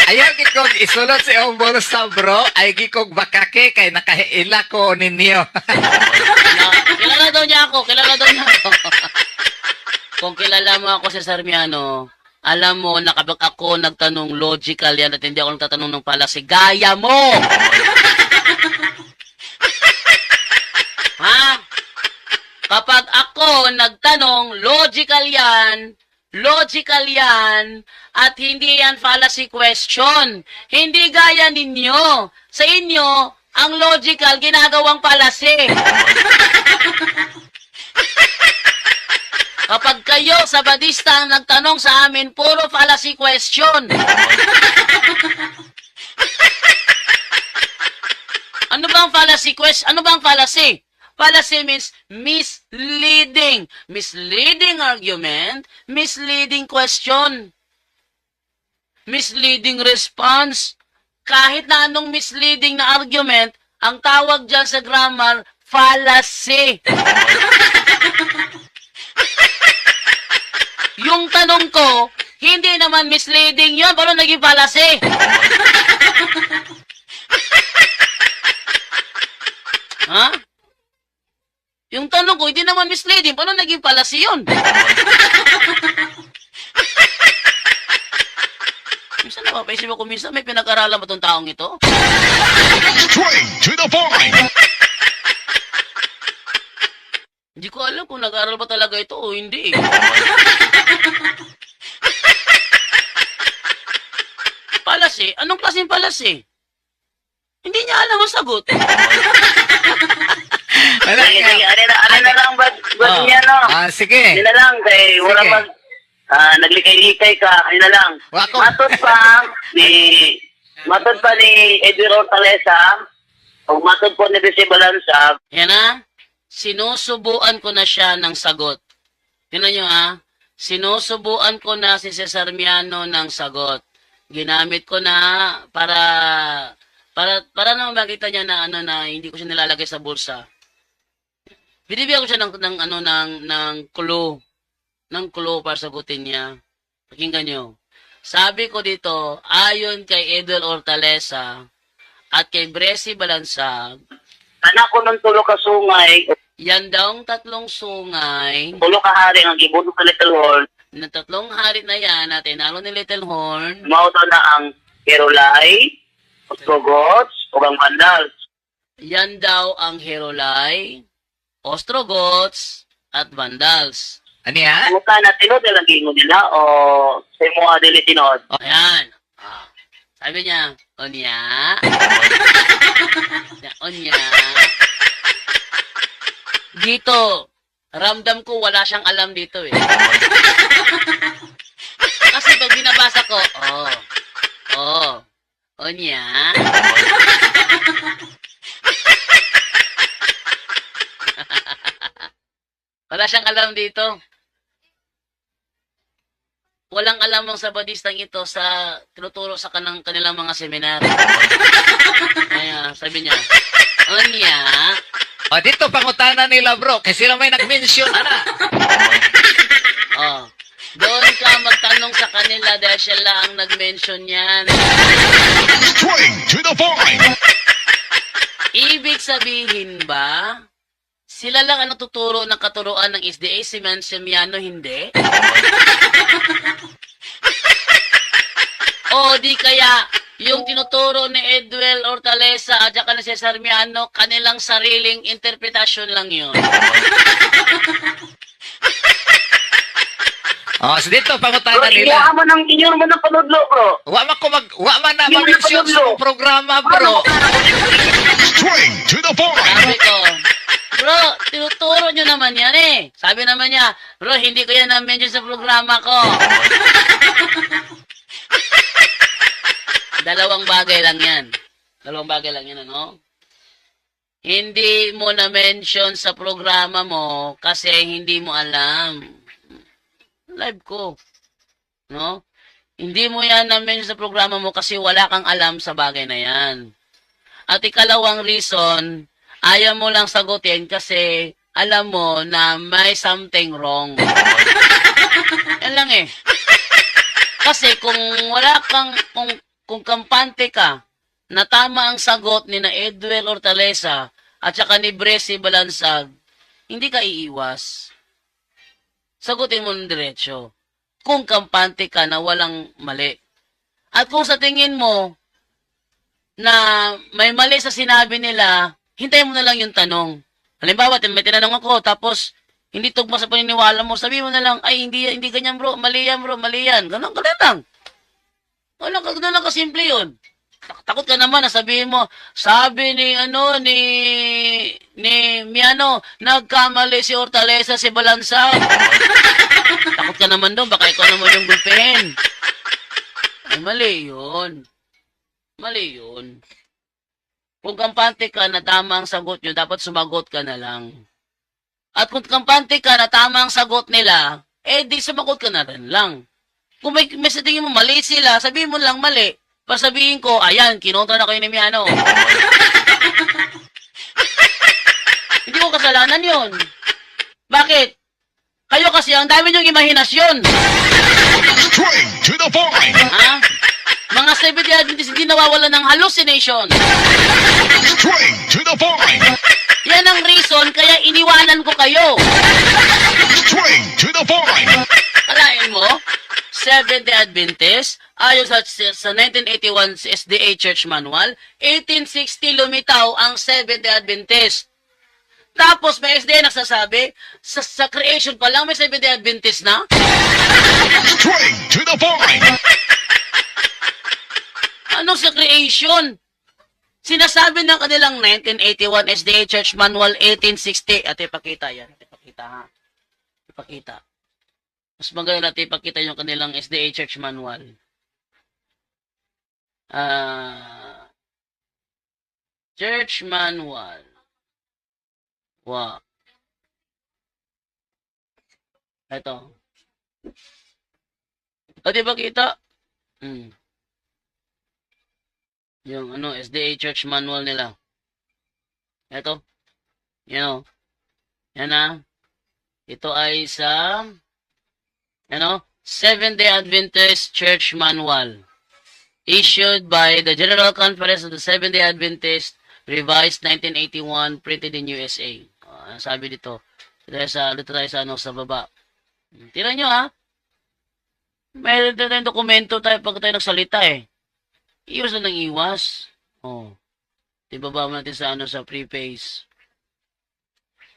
Ayaw gi kong isulot sa iyong bulsa, bro. Ay gi kong bakake kay nakahiila ko ninyo. Kilala daw niya ako. Kung kilala mo ako si Sarmiano, alam mo, nakabag ako nagtanong logical yan at hindi ako nagtatanong ng palasi. Gaya mo! Ha? Kapag ako nagtanong, logical yan, at hindi yan fallacy question. Hindi gaya ninyo. Sa inyo, ang logical ginagawang fallacy. Kapag kayo, sabadista, ang nagtanong sa amin, puro fallacy question. Ano bang fallacy question? Ano bang fallacy? Fallacy means misleading. Misleading argument, misleading question, misleading response. Kahit na anong misleading na argument, ang tawag dyan sa grammar, fallacy. Yung tanong ko, hindi naman misleading yun. Paano naging fallacy? Ha? Yung tanong ko, hindi naman misleading. Paano naging fallacy yun? Minsan napapaisip ako, minsan may pinag-aralan ba itong taong ito? Straight to the point. Hindi ko alam kung nag-aaral ba talaga ito o hindi. Fallacy? Anong klaseng fallacy? Hindi niya alam ang sagot. Wala Sige, ka. ano na lang ba niya, no? Sige. Hindi na lang, kay wala Sige. pag naglikay-likay ka, ano na lang. Wako. Matod pa ni Edwin Hortaleza, o matod po ni Bisi Balansa, Yan na. Sinusubuan ko na siya ng sagot. Tingnan nyo sinusubuan ko na si Cesar Miano ng sagot. Ginamit ko na para naman makita niya na na hindi ko siya nilalagay sa bulsa. Binibigyan ko siya ng clue. Ng clue para sagutin niya. Pakinggan nyo. Sabi ko dito, ayon kay Edel Hortaleza at kay Bresi Balansag, anak ko ng tulo ka sungay, yan daw ang tatlong sungay tulo ka hari ang gibuno sa Little Horn, na tatlong hari na yan na tinalo ni Little Horn. mao daw na ang Kerolay, Ostrogoths, o ang Vandals. Yan daw ang Herolay, Ostrogoths, at Vandals. Ano yan? Muta na tinod lang gingo nila o sa mga dili tinod. Ayan. Sabi niya, Onya. Onya. Dito, ramdam ko wala siyang alam dito eh. Kasi pag binabasa ko, Onya. Wala siyang alam dito. walang alam ang Sabadistang ito sa tinuturo sa kanilang mga seminar. Kaya sabi niya, Onya, O, dito pangutana nila, bro. Kasi sila may nag-mention, ana. oh, doon ka magtanong sa kanila dahil siya lang ang nag-mention yan. Straight to the point. Ibig sabihin ba, sila lang ang natuturo ng katuruan ng SDA, si Mansemiano hindi? O di kaya, yung tinuturo ni Edwel Hortaleza at saka ni Cesar Miano, kanilang sariling interpretasyon lang yun. O, so dito Bro, pangutana nila. inyo mo ng panudlo, bro. Wa man na Yung ma-mention sa napanood. programa, bro. Straight to the point. Sabi ko, bro, tinuturo nyo naman yan eh. Sabi naman niya, bro, hindi ko yan na-mention sa programa ko. Dalawang bagay lang yan. Dalawang bagay lang yan, ano? Hindi mo na-mention sa programa mo kasi hindi mo alam. Live ko. No? Hindi mo yan na-mention sa programa mo kasi wala kang alam sa bagay na yan. At ikalawang reason, ayaw mo lang sagutin kasi alam mo na may something wrong. Yan lang eh. Kasi kung wala kang, kung kampante ka, na tama ang sagot ni na Edwel Hortaleza at saka ni Bresi Balansag, hindi ka iiwas. Sagutin mo ng diretsyo. Kung kampante ka na walang mali. At kung sa tingin mo na may mali sa sinabi nila, hintayin mo na lang yung tanong. Halimbawa, may tinanong ako, tapos hindi tugma sa paniniwala mo, sabi mo na lang, ay, hindi ganyan bro, mali yan bro, mali yan. Ganun lang. Ganun lang kasimple yun. Takot ka naman na sabihin mo, sabi ni Miano, nagkamali si Hortaleza, si Balansa. Takot ka naman doon, baka ikaw naman yung gulpihin. Ay, mali yun. Mali yun. Kung kampante ka na tama ang sagot nyo, dapat sumagot ka na lang. At kung kampante ka na tama ang sagot nila, di sumagot ka na rin lang. Kung may sa tingin mo mali sila, sabihin mo lang mali. Pasabihin ko, ayan, kinontra na kayo ni Miano. Hindi ko kasalanan yun. Bakit? Kayo kasi, ang dami niyong imahinasyon. Straight to the point. Ha? Mga Seventh-day Adventists hindi nawawala ng hallucination. Straight to the point. Yan ang reason kaya iniwanan ko kayo. Straight to the point. Kalain mo, Seventh-day Adventist, ayon sa 1981 SDA Church Manual, 1860 lumitaw ang Seventh-day Adventist. Tapos may SDA nagsasabi, sa creation pa lang may Seventh-day Adventist na? Straight to the point. Ano sa creation? Sinasabi ng kanilang 1981 SDA Church Manual 1860. At ipakita yan. Ipakita ha. Ipakita. Mas maganda natin ipakita yung kanilang SDA Church Manual. Church Manual. Wow. Ito. O, di ba kita? Yung SDA Church Manual nila. Ito. Yan o. Yan na. Ito ay sa Seventh-day Adventist Church Manual. Issued by the General Conference of the Seventh-day Adventist, revised 1981, printed in USA. Sabi dito. Dito tayo sa baba. Tira nyo ha. Mayroon tayong dokumento tayo pag tayo nagsalita eh. Iwas na ng iwas. Ibaba mo natin sa preface.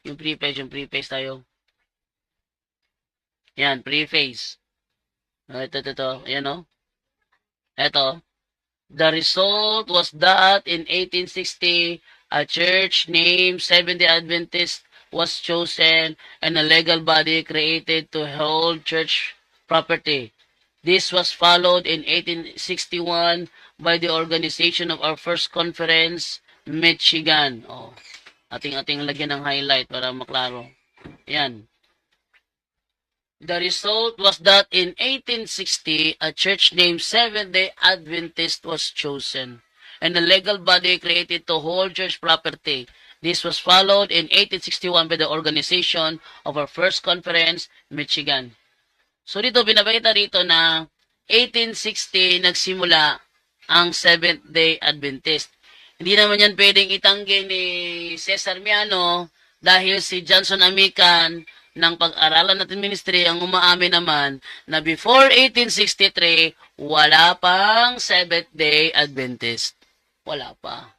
Yung preface tayo. Yan, preface. Ito. Ayan o. Ito. The result was that in 1860, a church named Seventh-day Adventist was chosen and a legal body created to hold church property. This was followed in 1861 by the organization of our first conference, Michigan. Ating lagyan ng highlight para maklaro. Yan. The result was that in 1860, a church named Seventh-day Adventist was chosen, and a legal body created to hold church property. This was followed in 1861 by the organization of our first conference, Michigan. So dito, binabakita rito na 1860 nagsimula ang Seventh-day Adventist. Hindi naman yan pwedeng itanggi ni Cesar Miano dahil si Johnson Amican ng pag-aralan natin ministry ang umaamin naman na before 1863, wala pang Seventh-day Adventist. Wala pa.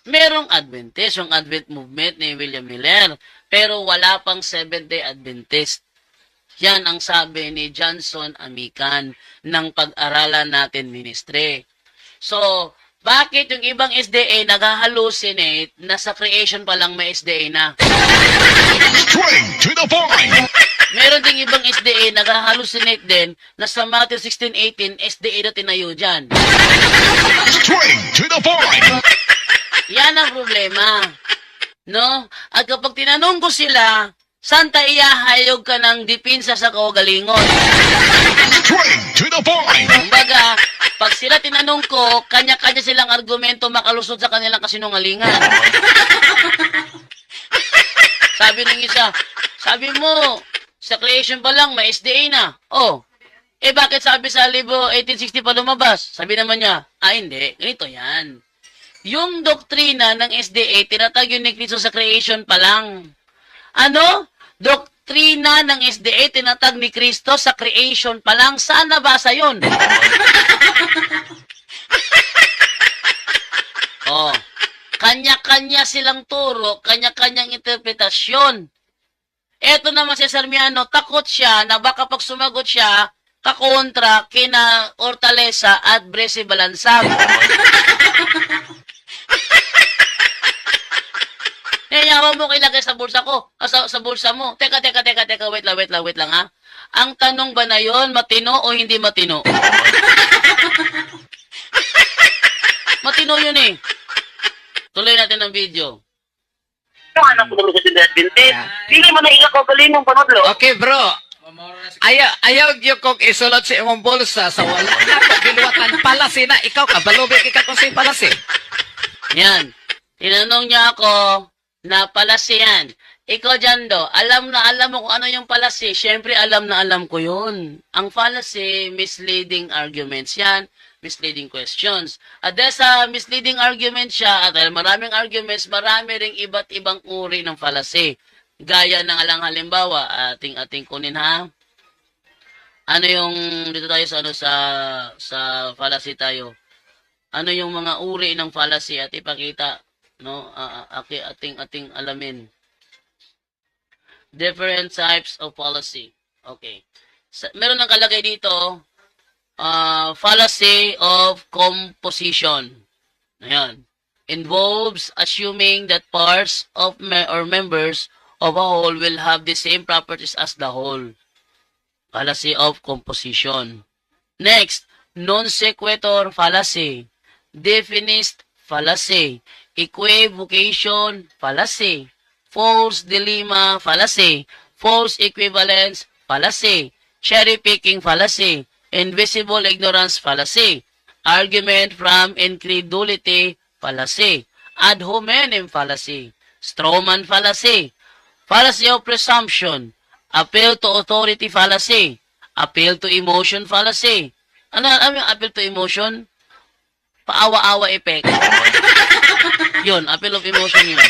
Merong Adventist, yung Advent movement ni William Miller, pero wala pang Seventh-day Adventist. Yan ang sabi ni Johnson Amican ng pag-aralan natin ministry. So, bakit yung ibang SDA nag-hallucinate na sa creation pa lang may SDA na? Straight to the point. Meron ding ibang SDA nag-hallucinate din na sa Matthew 16:18 SDA na tinayo dyan. Straight to the point. Yan ang problema. No? At kapag tinanong ko sila, saan tayo ihahayog ka ng dipinsa sa kaugalingon? Straight to the point. Kumbaga, pag sila tinanong ko, kanya-kanya silang argumento makalusot sa kanilang kasinungalingan. Sabi ng isa, sabi mo, sa creation pa lang, may SDA na. Oh, bakit sabi sa 1860 pa lumabas? Sabi naman niya, hindi, ganito yan. Yung doktrina ng SDA, tinatag yun ni Cristo sa creation pa lang. Ano? Doktrina ng SDA, tinatag ni Cristo sa creation pa lang. Saan nabasa yun? Oh, kanya-kanya silang turo, kanya-kanyang interpretasyon. Eto naman si Sarmiano, takot siya na baka pag sumagot siya, kakontra kina Hortaleza at Brese Balansag. Yayaman mo ilagay sa bulsa ko, sa bulsa mo. Teka, wait lang ha. Ang tanong ba na yon, matino o hindi matino? Matino yun eh. Tuloy natin ang video. Yung anak ko naman sa Adventist. Pili mo na ikaw galing mong panudlo. Okay, bro. Ayaw yung kong isulot sa imong bulsa sa wala na pagbiluwatan palasi na ikaw ka. Balubik ikaw kung sa'yo palasi. Yan. Tinanong niya ako na palasi yan. Ikaw, Jando, alam mo kung ano yung palasi. Siyempre, alam na alam ko yun. Ang fallacy, misleading arguments yan. Misleading questions. At dahil sa misleading argument siya, at dahil maraming arguments, marami ring iba't ibang uri ng fallacy. Gaya ng alang halimbawa, ating kunin ha. Ano yung, dito tayo sa fallacy tayo. Ano yung mga uri ng fallacy at ipakita, no? Ating alamin. Different types of fallacy. Okay. Meron ng kalagay dito, fallacy of composition. Ayan. Involves assuming that parts of or members of a whole will have the same properties as the whole. Fallacy of composition. Next, non sequitur fallacy. Definite fallacy. Equivocation fallacy. False dilemma fallacy. False equivalence fallacy. Cherry-picking fallacy. Invisible ignorance fallacy. Argument from incredulity fallacy. Ad hominem fallacy. Strawman fallacy. Fallacy of presumption. Appeal to authority fallacy. Appeal to emotion fallacy. Ano yung appeal to emotion? Paawa-awa effect. Yun, appeal of emotion yun.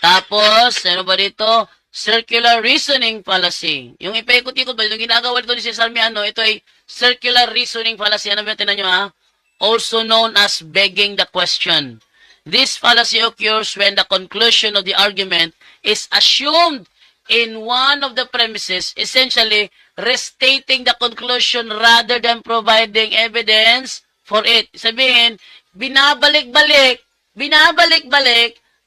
Tapos, ano ba dito? Circular reasoning fallacy. Yung ipaikot-ikot ba, yung ginagawa dito ni Cesar Miano, ito ay circular reasoning fallacy. Ano ba tinan nyo ha? Also known as begging the question. This fallacy occurs when the conclusion of the argument is assumed in one of the premises, essentially restating the conclusion rather than providing evidence for it. Sabihin, binabalik-balik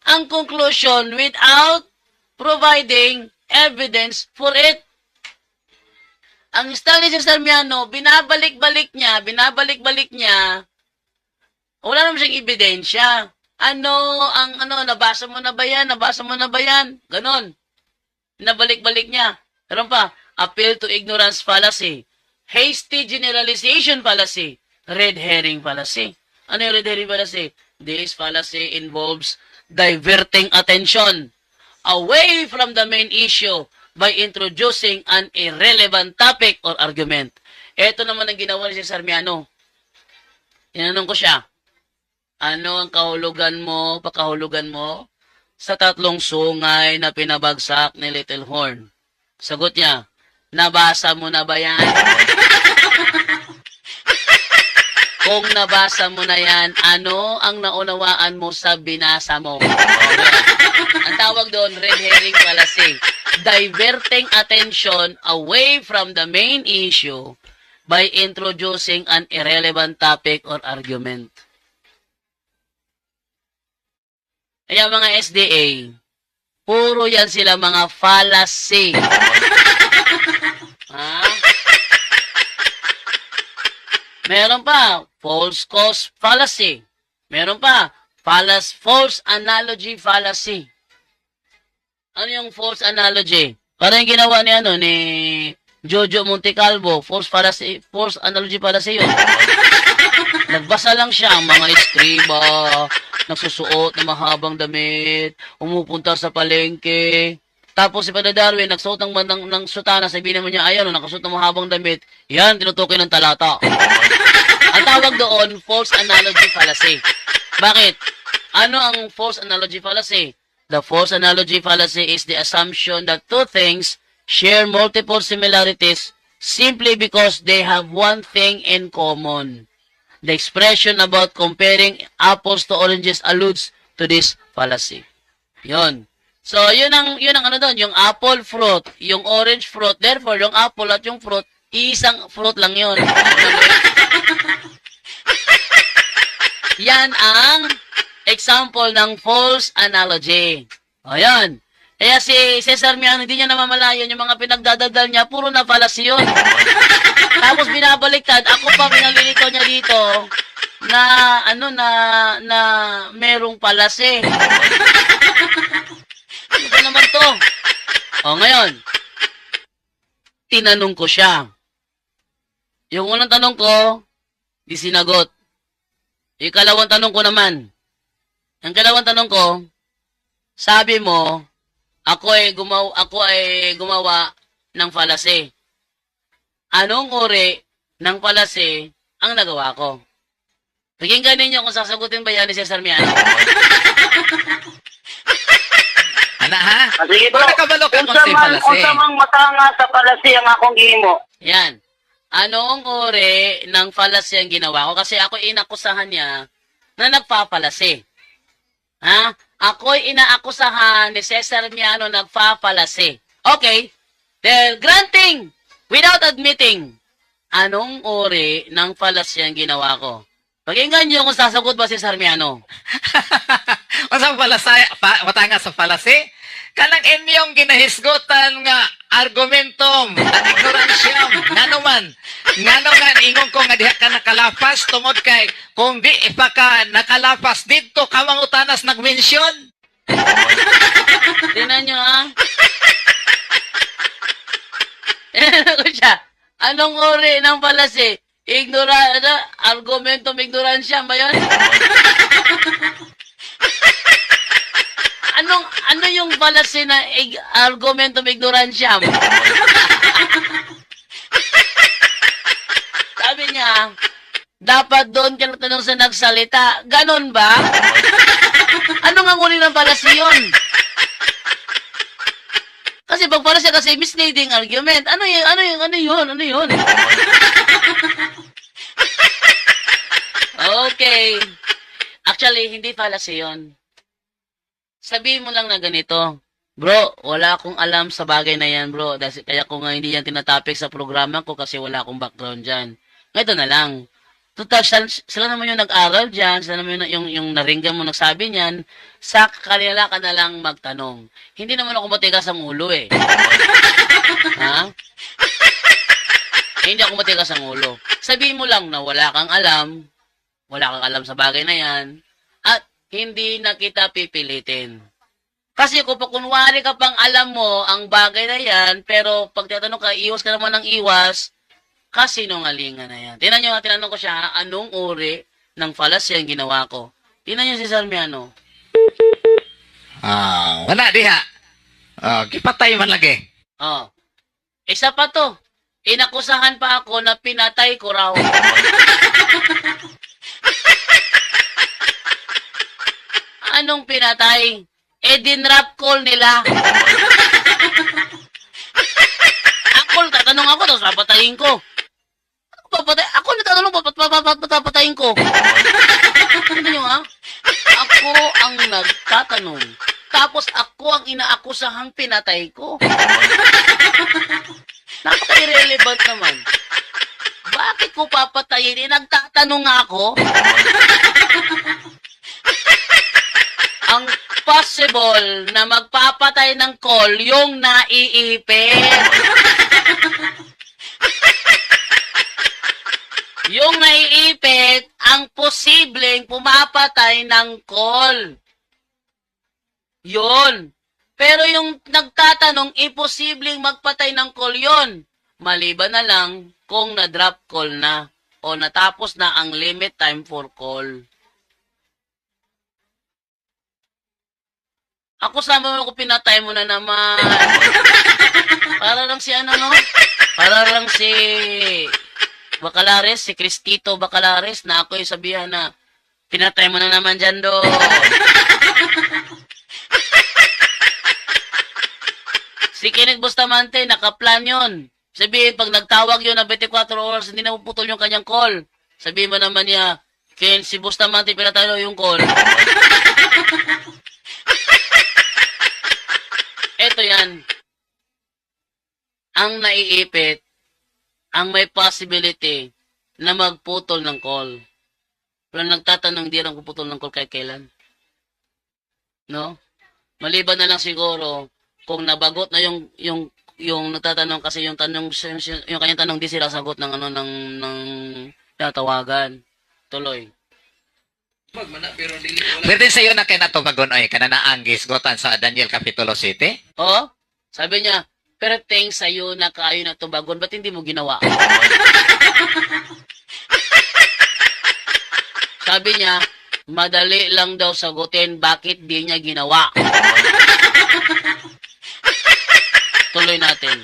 ang conclusion without providing evidence for it. Ang style ni Cesar Miano, binabalik-balik niya, wala naman siyang ebidensya. Nabasa mo na ba yan? Ganon. Binabalik-balik niya. Meron pa, appeal to ignorance fallacy, hasty generalization fallacy, red herring fallacy. Ano yung red herring fallacy? This fallacy involves diverting attention away from the main issue by introducing an irrelevant topic or argument. Ito naman ang ginawa ni si Sarmiano. Tinanong ko siya, ano ang pakahulugan mo sa tatlong sungay na pinabagsak ni Little Horn? Sagot niya, nabasa mo na ba yan? Kung nabasa mo na yan, ano ang naunawaan mo sa binasa mo? Okay. Ang tawag doon, red herring fallacy. Diverting attention away from the main issue by introducing an irrelevant topic or argument. Kaya mga SDA, puro yan sila mga fallacy. Ha? Meron pa, false cause fallacy. Meron pa, false analogy fallacy. Ano yung false analogy? Parang yung ginawa ni Jojo Montecalvo, false analogy fallacy yun. Nagbasa lang siya ang mga eskriba, nagsusuot ng mahabang damit, umupunta sa palengke. Tapos si Padre Darwin, nagsuot ng sutana, sabihin naman niya, ayan, nakasuot ng mahabang damit. Yan, tinutukoy ng talata. Ang tawag doon, false analogy fallacy. Bakit? Ano ang false analogy fallacy? The false analogy fallacy is the assumption that two things share multiple similarities simply because they have one thing in common. The expression about comparing apples to oranges alludes to this fallacy. Yun. So, yun ang ano doon, yung apple fruit, yung orange fruit, therefore, yung apple at yung fruit, isang fruit lang yun. Yan ang example ng false analogy. O, yan. Kaya si Cesar Miano, hindi niya namamalayan yung mga pinagdadadal niya, puro na fallacy yun. Tapos binabaliktad, ako pa pinalilito niya dito na merong fallacy. Ano ba naman to? O, ngayon, tinanong ko siya. Yung unang tanong ko, di sinagot. Ikalawang tanong ko naman. Ang kalawang tanong ko, sabi mo, ako ay gumawa ng fallacy. Anong uri ng fallacy ang nagawa ko? Pakinggan ninyo kung sasagutin ba yan ni Cesar Miano. Ana ha? Sige po, Wala ka balok akong si fallacy. kung sa mang matanga sa fallacy ang akong gihimo. Yan. Anong uri ng fallacy ang ginawa ko? Kasi ako inakusahan niya na nagpapalasy. Ha? Ako'y inaakusahan ni Cesar Miano nagpapalasy. Okay. Then, granting, without admitting, anong uri ng fallacy ang ginawa ko? Pakinggan niyo kung sasagot ba si Cesar Miano. Masa matanga sa fallacy? Kanang inyong ginahisgutan nga argumentum, ang ignoransyam, ngano nga ingon ko nga diha ka nakalapas tungod kay kung di pa ka nakalapas dito kawang utanas nagmensyon. Tingnan niyo ha. Ano siya? Anong uri ng fallacy? Argumentum ignorantiam ba yun? Ano yung fallacy na argumentum ignorantiam? Sabi niya, dapat doon ka tanong sa nagsalita. Ganon ba? Ano nga uri ng fallacy yun? Kasi pag fallacy kasi misleading argument. Ano yun? Okay. Actually, hindi fallacy yun. Sabihin mo lang na ganito, bro, wala akong alam sa bagay na yan, bro. Kaya ko nga hindi yan tinatapik sa programa ko kasi wala akong background dyan. Ito na lang. Total, sila naman yung nag-aral dyan, sila naman yung naringgan mo nagsabi niyan, sa kanila ka na lang magtanong. Hindi naman ako matigas ang ulo eh. Ha? Hindi ako matigas ang ulo. Sabihin mo lang na wala kang alam sa bagay na yan, at hindi na kita pipilitin. Kasi kung kunwari ka pang alam mo ang bagay na yan, pero pag tinatanong ka, iwas ka naman ng iwas, kasinungalingan na yan. Tinanong ko siya, anong uri ng fallacy ang ginawa ko? Tinan niyo si Sarmiano. Wala diha. Gipatay man lagi. Oh. Isa pa to. Inakusahan pa ako na pinatay ko raw. Anong pinatay? Dinrap call nila. Tatanong ako, tapos papatayin ko. Ako nagtatanong, papatayin ko. Ano nyo ha? Ako ang nagtatanong. Tapos ako ang inaakusahang pinatay ko. Napaka-irrelevant naman. Bakit ko papatayin? Nagtatanong ako. Ang possible na magpapatay ng call yung naiipit. Yung naiipit, ang posibleng pumapatay ng call. Yun. Pero yung nagtatanong, imposibleng magpatay ng call yun. Maliban na lang kung na-drop call na o natapos na ang limit time for call. Ako sama mo ko pinatay mo na naman. Para lang si ano, no? Para lang si Bacalares, si Cristito Bacalares, na ako yung sabihan na pinatay mo na naman dyan do. Si Kenneth Bustamante, nakaplan yun. Sabihin, pag nagtawag yun na 24 hours, hindi na puputol yung kanyang call. Sabihin mo naman niya, Ken, si Bustamante, pinatay yung call. Ito yan. Ang naiipit, ang may possibility na magputol ng call. Pero nagtatanong di lang puputol ng call kahit kailan. No? Maliban na lang siguro kung nabagot na yung nagtatanong kasi yung kanyang tanong di sila sagot ng ng tatawagan. Tuloy. Pero din sa'yo na kay natubagon oy, kananaang gisgotan sa Daniel Capitulo 7. Oh, sabi niya, pero thanks sa'yo na kayo na tubagon, ba't hindi mo ginawa? Sabi niya, madali lang daw sagutin, bakit di niya ginawa? Tuloy natin.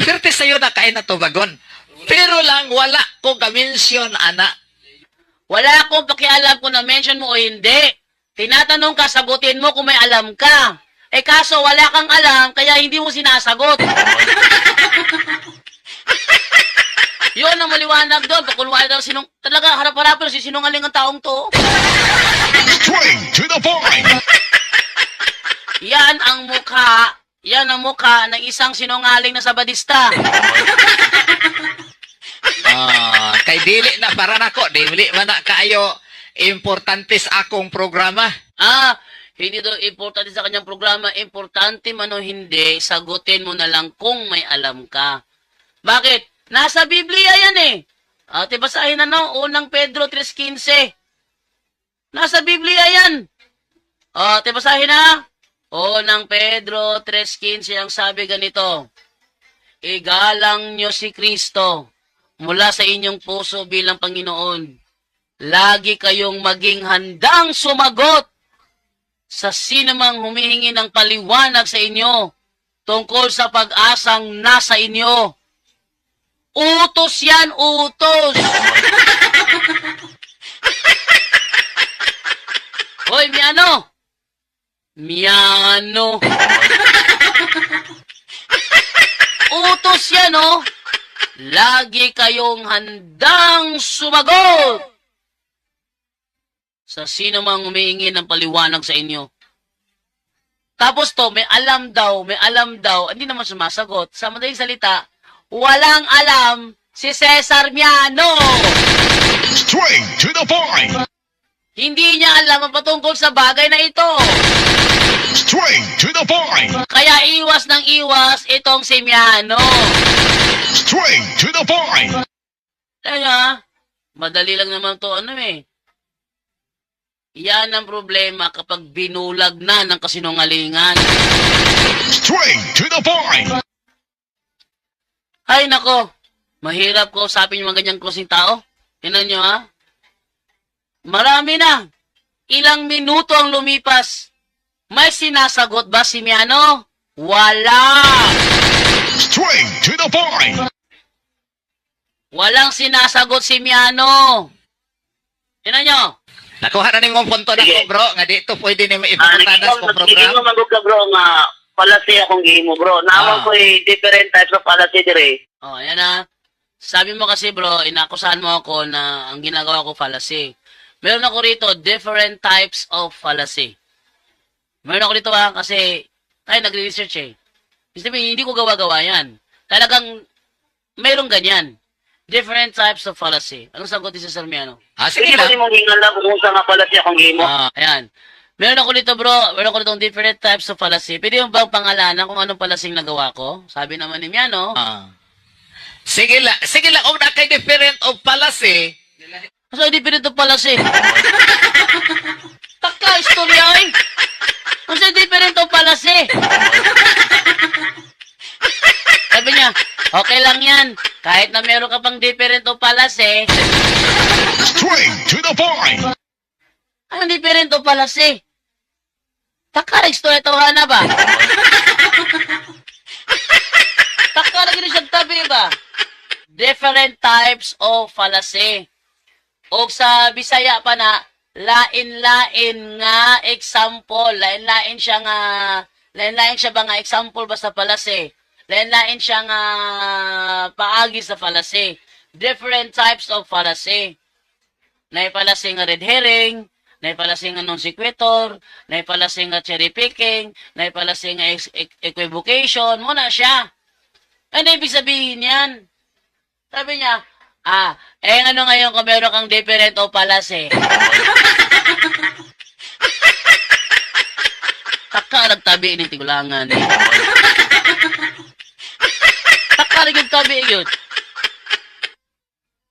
Pero din sa'yo na kay natubagon. Pero lang wala ko ka-mention, ana. Wala akong pakialam kung na-mention mo o hindi. Tinatanong ka, sagutin mo kung may alam ka. Eh kaso wala kang alam, kaya hindi mo sinasagot. Yun ang maliwanag doon. Pakunwari daw talaga harap-harapan si sinungaling ang taong to. Straight to the point. Yan ang mukha ng isang sinungaling na sabadista. Kay dili na para nako, dili man na kayo importante sa akong programa. Hindi daw importante sa kanyang programa, importante man o hindi, sagutin mo na lang kung may alam ka. Bakit? Nasa Biblia yan eh. Basahin na no, unang Pedro 3:15. Nasa Biblia yan. Basahin na. Unang Pedro 3:15 ang sabi ganito. Igalang nyo si Kristo mula sa inyong puso bilang Panginoon. Lagi kayong maging handang sumagot sa sinumang humihingi ng paliwanag sa inyo tungkol sa pag-asang nasa inyo. Utos yan, utos! Hoy, Miano! Miano! Utos yan, oh! Lagi kayong handang sumagot sa sino mang humihingi ng paliwanag sa inyo. Tapos to, may alam daw, hindi naman sumasagot. Sa madaling salita, walang alam si Cesar Miano. Straight to the point. Hindi niya alam ang patungkol sa bagay na ito. Straight to the point. Kaya iwas ng iwas itong si Miano. Straight to the point. Kaya, madali lang naman to Yan ang problema kapag binulag na ng kasinungalingan. Straight to the point. Ay, nako. Mahirap ko usapin yung mga ganyang klaseng tao. Tingnan nyo, ha? Marami na. Ilang minuto ang lumipas. May sinasagot ba si Miano? Wala. Straight to the point. Walang sinasagot si Miano. Tingnan nyo. Nakuha na ni mong punto na Sige. ko, bro. Nga dito pwede ni mo ipangutanas ko Nagiging program. mo magug ka bro nga palasi akong gihimo bro. Naman Ah. ko different types of palasi dire. Oh, ayan na. Sabi mo kasi bro, inakusahan mo ako na ang ginagawa ko fallacy. Meron ako rito different types of fallacy. Meron ako dito kasi tayo nagre-research eh. Ibig sabihin, hindi ko gawa-gawa yan. Talagang mayroong ganyan. Different types of fallacy. Anong sagot ni Sir Miano? Sige Sige lang. mo hingan lang kung sa nga palasi akong gihimo. Ayan. Meron ako dito bro, meron ako ditong different types of fallacy. Pwede yung bang pangalanan kung anong fallacy nagawa ko? Sabi naman ni Miano. Sige lang. Kung na kay different of policy, So, different of fallacy. Taka, istorya eh. Kasi different of fallacy. Sabi niya, okay lang yan. Kahit na meron ka pang different of fallacy, Straight to the point. anong different of fallacy? Taka, istorya tawahan na ba? Taka, lagi siya tabi ba? Different types of fallacy. O sa Bisaya pa na, lain-lain nga example. Lain-lain siya ba nga example ba sa fallacy? Lain-lain siya nga paagi sa fallacy. Different types of fallacy. Nay fallacy nga red herring, nay fallacy nga non sequitur, nay fallacy nga cherry picking, nay fallacy nga equivocation, muna siya. Ano ibig sabihin yan? Sabi niya, ano ngayon kung meron kang different o fallacy? Taka, nagtabi ni tigulangan. Taka, nagtabi yun.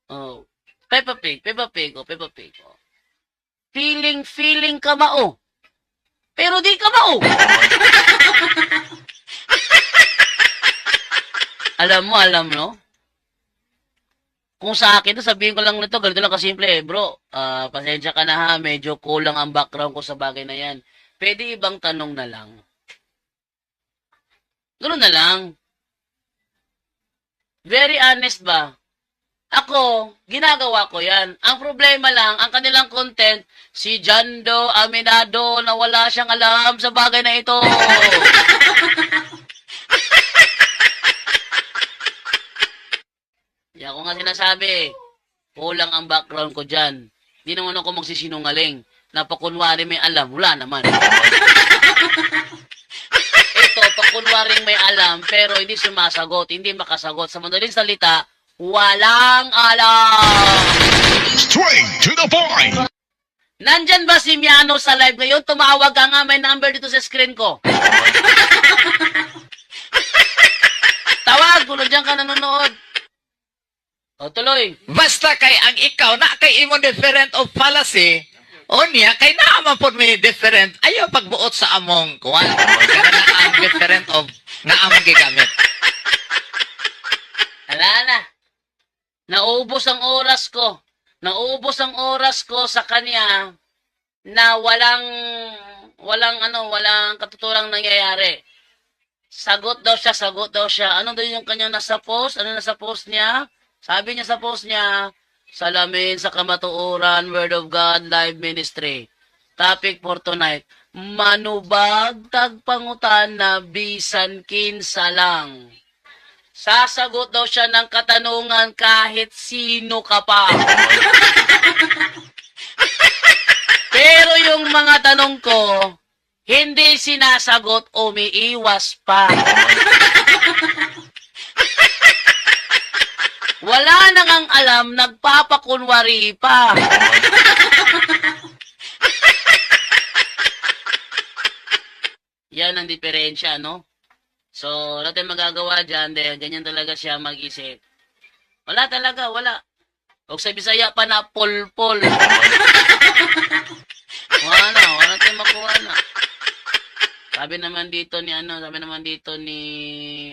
Oh. Peppa Pig. Oh. Feeling ka mao. Pero di ka mao. Alam no? Kung sa akin, sabihin ko lang nito, ganito lang kasimple eh, bro. Pasensya ka na ha, medyo kulang ang background ko sa bagay na yan. Pwede ibang tanong na lang. Ganoon na lang. Very honest ba? Ako, ginagawa ko yan. Ang problema lang, ang kanilang content, si Jando Aminado na wala siyang alam sa bagay na ito. Di ako nga sinasabi, kulang ang background ko dyan. Di naman ako magsisinungaling. Napakunwari may alam, wala naman. Ito, pakunwaring may alam, pero hindi sumasagot, hindi makasagot. Sa madaling salita, walang alam. Straight to the point. Nandyan ba si Miano sa live ngayon? Tumawag ka nga, may number dito sa screen ko. Tawag, kung nandiyan ka nanonood. O, tuloy. basta kay ang ikaw na kay imong different of policy, o niya, kay naaman po may different, ayaw pagbuot sa among kuwan. Kaya na ang different of nga among gigamit. Wala na. Naubos ang oras ko. Naubos ang oras ko sa kanya na walang katuturang nangyayari. Sagot daw siya. Ano daw yung kanyang nasa post? Ano nasa post niya? Sabi niya sa post niya, Salamin sa Kamatuoran, Word of God, Live Ministry. Topic for tonight, manubag tagpangutan na bisan kinsa lang. Sasagot daw siya ng katanungan kahit sino ka pa. Pero yung mga tanong ko, hindi sinasagot, umiiwas pa. Wala nang ang alam, nagpapakunwari pa. Yan ang diferensya, no? So, wala tayong magagawa dyan dahil ganyan talaga siya mag-isip. Wala talaga, wala. Huwag sa Bisaya pa na pol-pol. sabi naman dito ni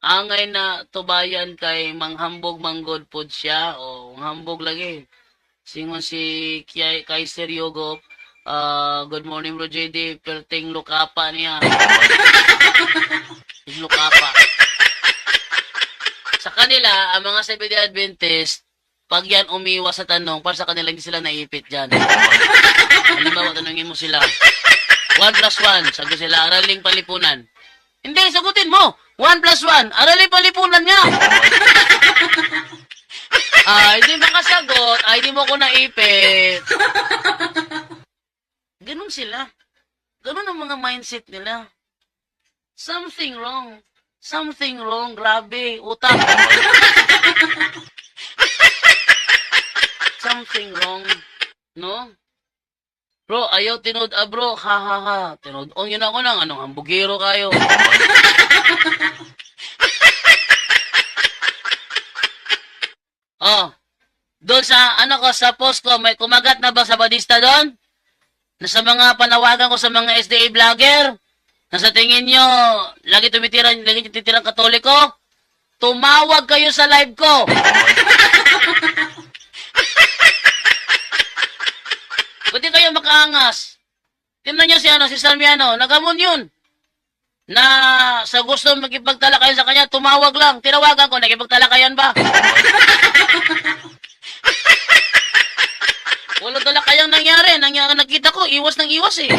angay na tubayan kay manghambog manggod pod siya o hambog lagi. Singon si Kaiser Yogo, good morning bro JD, perting lukapa niya. Lukapa. Sa kanila, ang mga Seventh-day Adventist, pag yan umiwas sa tanong, para sa kanila hindi sila naipit dyan. Halimbawa, tanongin mo sila, 1+1, sabi sila, araling palipunan. Hindi, sagutin mo, 1+1, araling palipunan niya. Hindi makasagot, hindi mo ko naipit. Ganun sila. Ganun ang mga mindset nila. Something wrong. Something wrong. Grabe. Utak. Something wrong. No? Bro, ayaw tinood. Bro, ha ha ha. Tinood. O, yun ako nang. Anong hambugero kayo? Oh. Doon sa, sa post ko, may kumagat na ba sa badista doon? Na sa mga panawagan ko sa mga SDA vlogger? Na sa tingin nyo, lagi tititirang Katoliko, tumawag kayo sa live ko. Pwede kayo makaangas. Tingnan nyo si Sarmiano, nagamon yun. Na sa gusto makipagtalakayan sa kanya, tumawag lang. Tinawagan ko, nakipagtalakayan ba? Walang talakayang nangyari. Nakita ko, iwas ng iwas eh.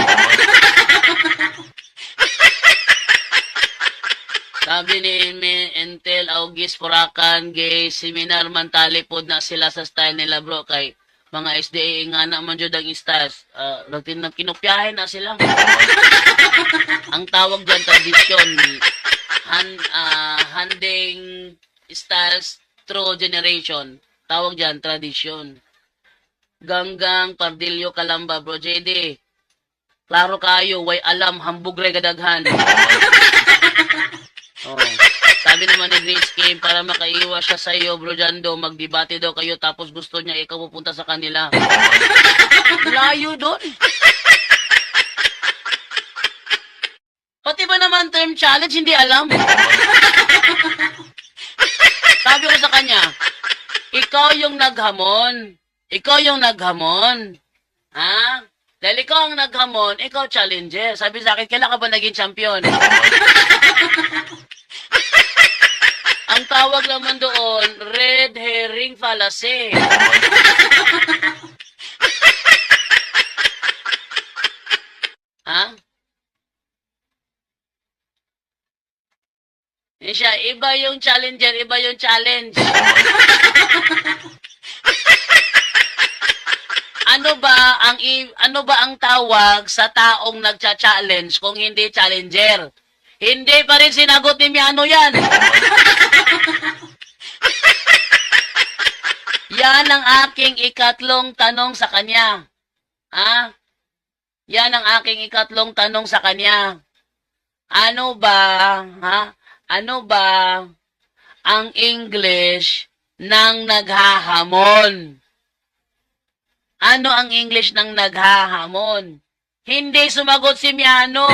Sabi ni Entel August Purakan, gay seminar man talipod na sila sa style nila bro kay mga SDA nga naman jud ang styles. Rutin na kinopyahin na sila. Ang tawag diyan tradisyon. Handing styles through generation. Tawag diyan tradisyon. Ganggang Pardillo Kalamba bro JD. Klaro kayo, way alam hambog re gadaghan. Oh. Sabi naman ni Grace Kim, para makaiwas siya sa iyo, bro Jando, magdebate daw kayo tapos gusto niya ikaw pupunta sa kanila. Layo doon. Pati ba naman term challenge, hindi alam. Sabi ko sa kanya, ikaw yung naghamon. Ikaw yung naghamon. Ha? Dahil ikaw ang naghamon, ikaw challenger. Sabi sa akin, kailan ka ba naging champion? Ang tawag naman doon, red herring fallacy. Ha? Siya, iba yung challenger, iba yung challenge. Ano ba ang tawag sa taong nagcha-challenge kung hindi challenger? Hindi pa rin sinagot ni Miano yan. Yan ang aking ikatlong tanong sa kanya. Ha? Yan ang aking ikatlong tanong sa kanya. Ano ba ang English ng naghahamon? Ano ang English ng naghahamon? Hindi sumagot si Miano.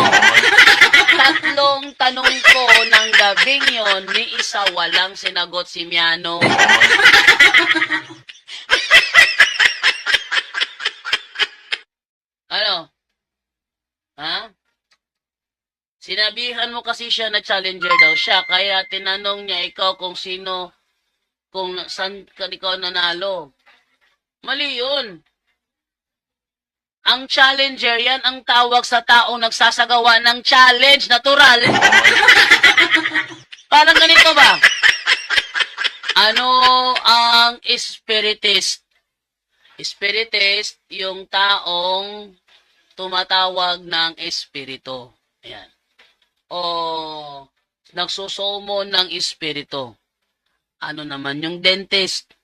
Tatlong tanong ko ng gabing yon, ni isa walang sinagot si Miano. Ano? Ha? Sinabihan mo kasi siya na challenger daw siya, kaya tinanong niya ikaw kung sino, kung saan ka ikaw nanalo. Mali yun. Ang challenger, yan ang tawag sa taong nagsasagawa ng challenge, natural. Parang ganito ba? Ano ang spiritist? Spiritist, yung taong tumatawag ng espiritu. Ayan. O nagsusummon ng espiritu. Ano naman yung dentist?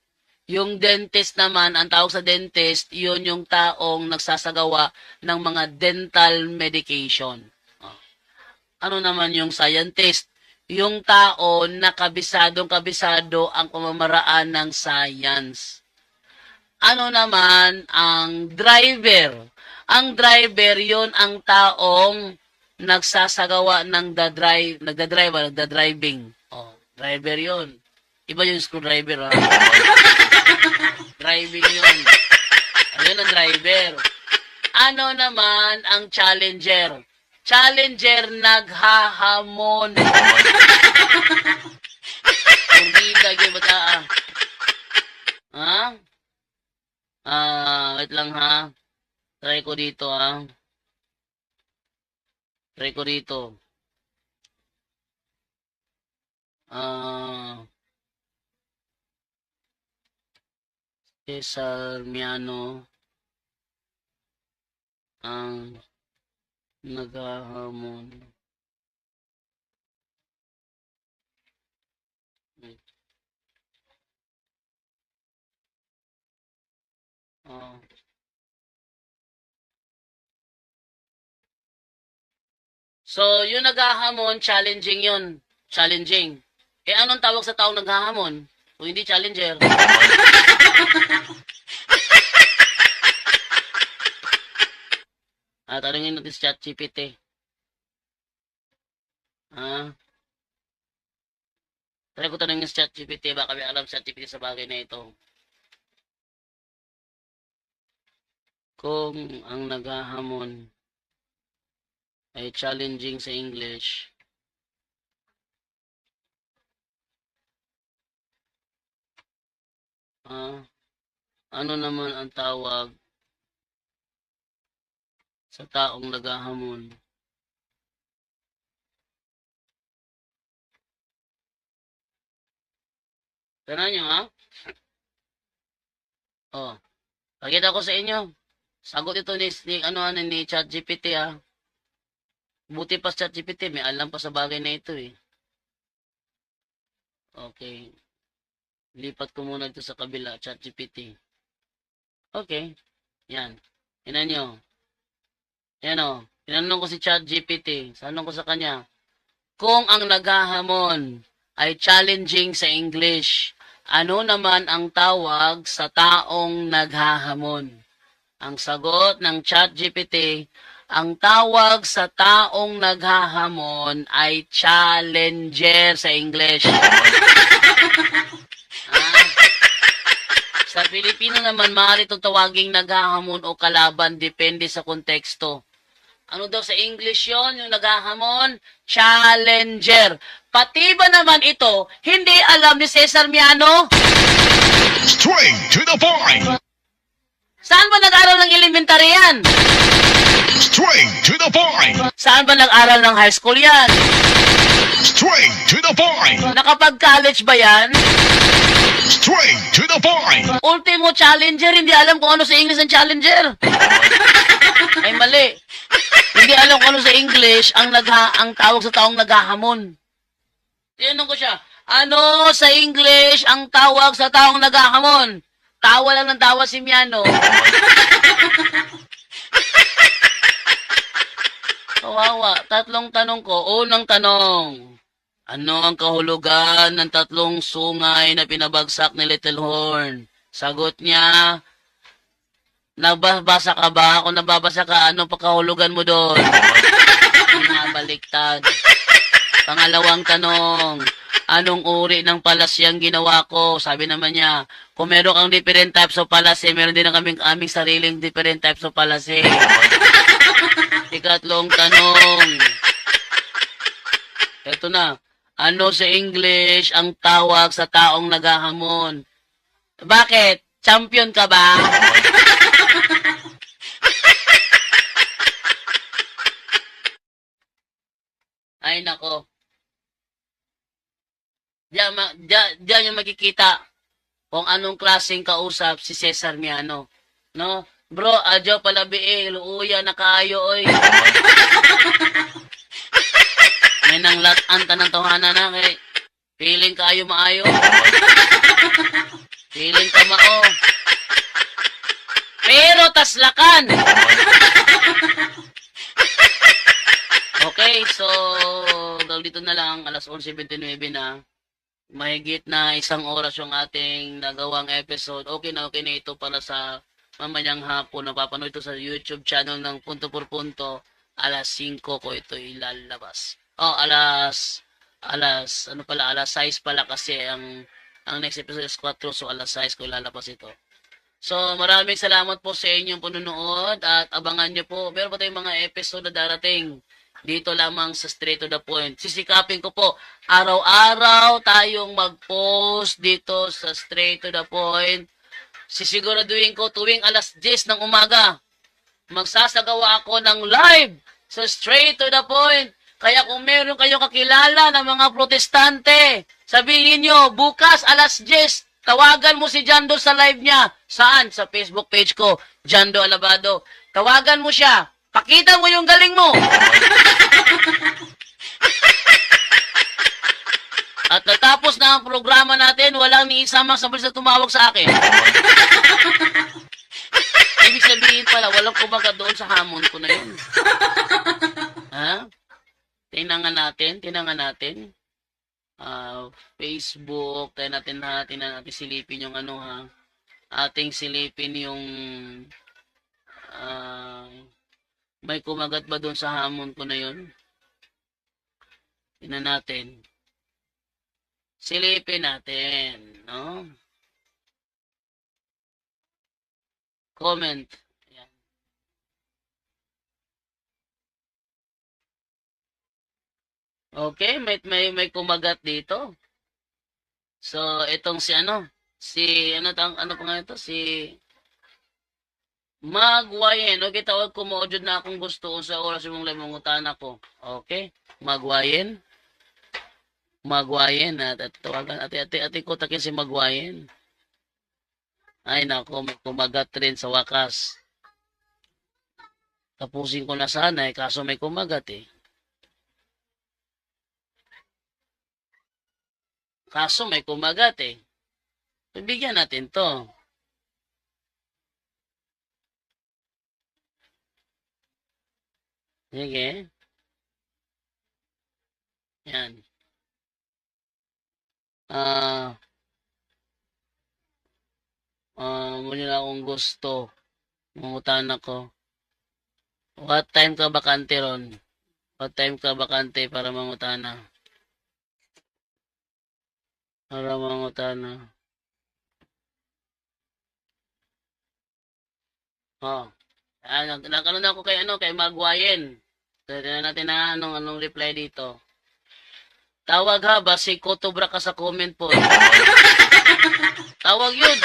Yung dentist naman, ang tawag sa dentist, yun yung taong nagsasagawa ng mga dental medication. Ano naman yung scientist? Yung tao na kabisadong-kabisado ang pamamaraan ng science. Ano naman ang driver? Ang driver, yun ang taong nagsasagawa ng nagda-driving. Oh, driver 'yon. Iba yung screwdriver, ha? Driving 'yon. Ayun ang driver. Ano naman ang challenger? Challenger naghahamon. Hindi lagi bata. Ha? Wait lang ha. Try ko dito ha. Try ko dito. Cesar Miano ang naghahamon. Oh. So, yung naghahamon, challenging yun. Challenging. Eh, anong tawag sa taong naghahamon? Kung hindi challenger. Tanungin natin sa ChatGPT. Try ko tanungin sa ChatGPT. Baka may alam sa ChatGPT sa bagay na ito. Kung ang naghahamon ay challenging sa English, ano naman ang tawag sa taong naghahamon? Tara nyo, ha? Oh, pakita ko sa inyo. Sagot ito ni ChatGPT, ha? Buti pa sa ChatGPT, may alam pa sa bagay na ito, eh. Okay. Lipat ko muna ito sa kabila, ChatGPT. Okay. Yan. Tingnan nyo. Yan o. Tinanong ko si ChatGPT. Sanong ko sa kanya, kung ang naghahamon ay challenging sa English, ano naman ang tawag sa taong naghahamon? Ang sagot ng ChatGPT, ang tawag sa taong naghahamon ay challenger sa English. Sa Pilipino naman, maaari itong tawaging naghahamon o kalaban, depende sa konteksto. Ano daw sa English yon yung naghahamon? Challenger. Pati ba naman ito, hindi alam ni Cesar Miano? Straight to the point. Saan ba nag-aral ng elementary yan? Straight to the point. Saan ba nag-aral ng high school yan? Straight to the point. Nakapag-college ba yan? Straight to the point. Ultimo challenger, hindi alam kung ano sa English ang challenger. Ay mali. Hindi alam kung ano sa English ang tawag sa taong naghahamon. Tinanong ko siya, ano sa English ang tawag sa taong naghahamon? Tawa lang ng tawa si Miano. Kawawa. Tatlong tanong ko. Unang tanong, ano ang kahulugan ng tatlong sungay na pinabagsak ni Little Horn? Sagot niya, nagbabasa ka ba? Kung nababasa ka, anong pakahulugan mo doon? Pinabaliktad. Pangalawang tanong, anong uri ng palasyang ginawa ko? Sabi naman niya, kung meron kang different types of palase, meron din ang aming sariling different types of palase. Ikatlong tanong, eto na, ano sa English ang tawag sa taong naghahamon? Bakit? Champion ka ba? Ay nako. Diyan yung makikita kung anong klaseng kausap si Cesar Miano. No? Bro, adyo pala luuya na kayo, oy. May nang latanta ng tuhanan na, kay feeling kayo maayo. Feeling ka mao. Pero taslakan. Okay, so dito na lang, alas 11:29 na. Mahigit na 1 oras yung ating nagawang episode. Okay na ito para sa mamayang hapon. Napapanood ito sa YouTube channel ng Punto por Punto. alas 5 ko ito ilalabas. Alas 6 pala kasi ang next episode is 4, so alas 6 ko ilalabas ito. So, maraming salamat po sa inyong panunood at abangan nyo po. Meron pa tayong mga episode na darating dito lamang sa Straight to the Point. Sisikapin ko po, araw-araw tayong mag-post dito sa Straight to the Point. Sisiguraduhin ko tuwing alas 10 ng umaga, magsasagawa ako ng live sa Straight to the Point. Kaya kung meron kayong kakilala ng mga protestante, sabihin nyo, bukas alas 10, tawagan mo si Jando sa live niya. Saan? Sa Facebook page ko, Jando Alabado. Tawagan mo siya. Pakita mo yung galing mo. At natapos na ang programa natin, walang ni isang sabay sa tumawag sa akin. Ibig sabihin pala, walang kumaga doon sa hamon ko na yun. Ha? Tinangan natin. Facebook, tayo natin silipin yung ano ha. Ating silipin yung may kumagat ba doon sa hamon ko na yun? Tingnan natin. Silipin natin, no? Comment. Ayan. Okay, may kumagat dito. So, itong ano pa nga ito? Si Magwayen. Okay, tawag ko mo na akong gusto sa oras mong lamungutan ako. Okay? Magwayen. At tawagan ate ko takin si Magwayen. Ay nako, may kumagat rin sa wakas. Tapusin ko na sana kaso may kumagat eh. Bigyan natin to. Sige. Yan. Muli na akong gusto. Mangutan ako. What time ka bakante ron? What time ka bakante para mangutana? Para mangutana. Oh. Nakaroon ako kay Magwayen. Tignan natin na anong reply dito. Tawag ha, basi kotobra ka sa comment po. Tawag yun.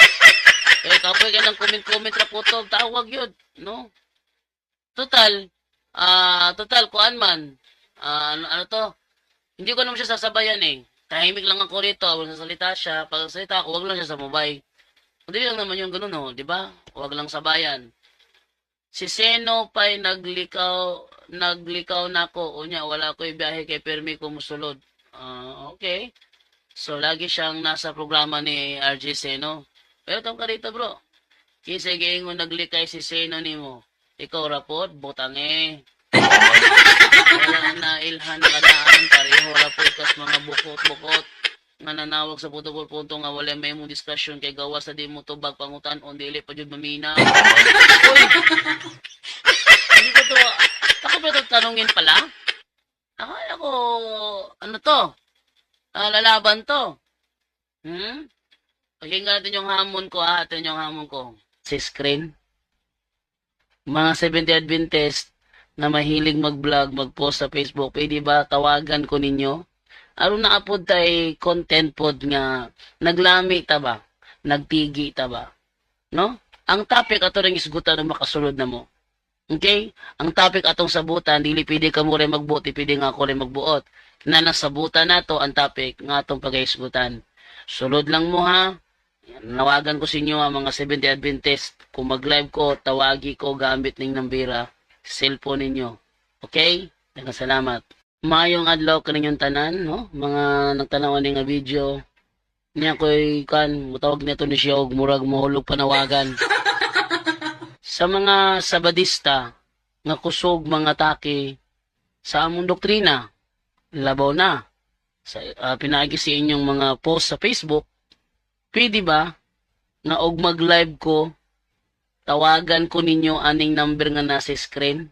Kapoy ka ng comment na kutob. Tawag yun. No? Total, kuan man. Ano to? Hindi ko naman siya sasabayan eh. Tahimik lang ako rito. Wag sasalita siya. Pag salita ako, wag lang siya sa mobile. Hindi lang naman yung ganun, no? Diba? Wag lang sabayan. Si Seno pa'y naglikaw na ako. Unya, wala ko ibiyahe kay Permi ko musulod. Okay. So, lagi siyang nasa programa ni RJ Seno. Pero tawag ka rito, bro. Kisay gayon naglikay si Seno ni mo. Ikaw rapod, butange. Wala na ilhan na kanaan. Pareho rapod kas mga bukot-bukot. Nga nanawag sa punto nga wala may mong diskusyon kay gawa sa di mo tubag pangutan o dili pa jud mamina. Uy! Hindi ko to, ako ba ito tanongin pala? Ako, ano to? Lalaban to. Pakinggan natin yung hamon ko Si screen. Mga 70 Adventist na mahilig mag-vlog, mag-post sa Facebook, pwede ba tawagan ko ninyo? Aron na apod tay content pod nga naglami ta ba? Nagtigi ta ba? No? Ang topic ato ring isgutan na makasulod na mo. Okay? Ang topic atong sabutan, dili pwede ka mo rin magbuot, pwede nga ako rin magbuot. Na nasabutan nato ang topic nga atong pag-isgutan. Sulod lang mo ha. Nawagan ko sa inyo ang mga 70 Adventist. Kung mag-live ko, tawagi ko gamit ning nambira, cellphone ninyo. Okay? Salamat. Mayong adlaw kaninyong tanan, no? Mga nagtanawan nga video. Niya ko'y mutawag nito ni siya og murag mahulog panawagan. Sa mga sabadista nga kusog mga atake sa among doktrina, labaw na. Pinaagi sa inyong mga post sa Facebook, pwede ba nga og mag-live ko, tawagan ko ninyo aning number nga nasa screen?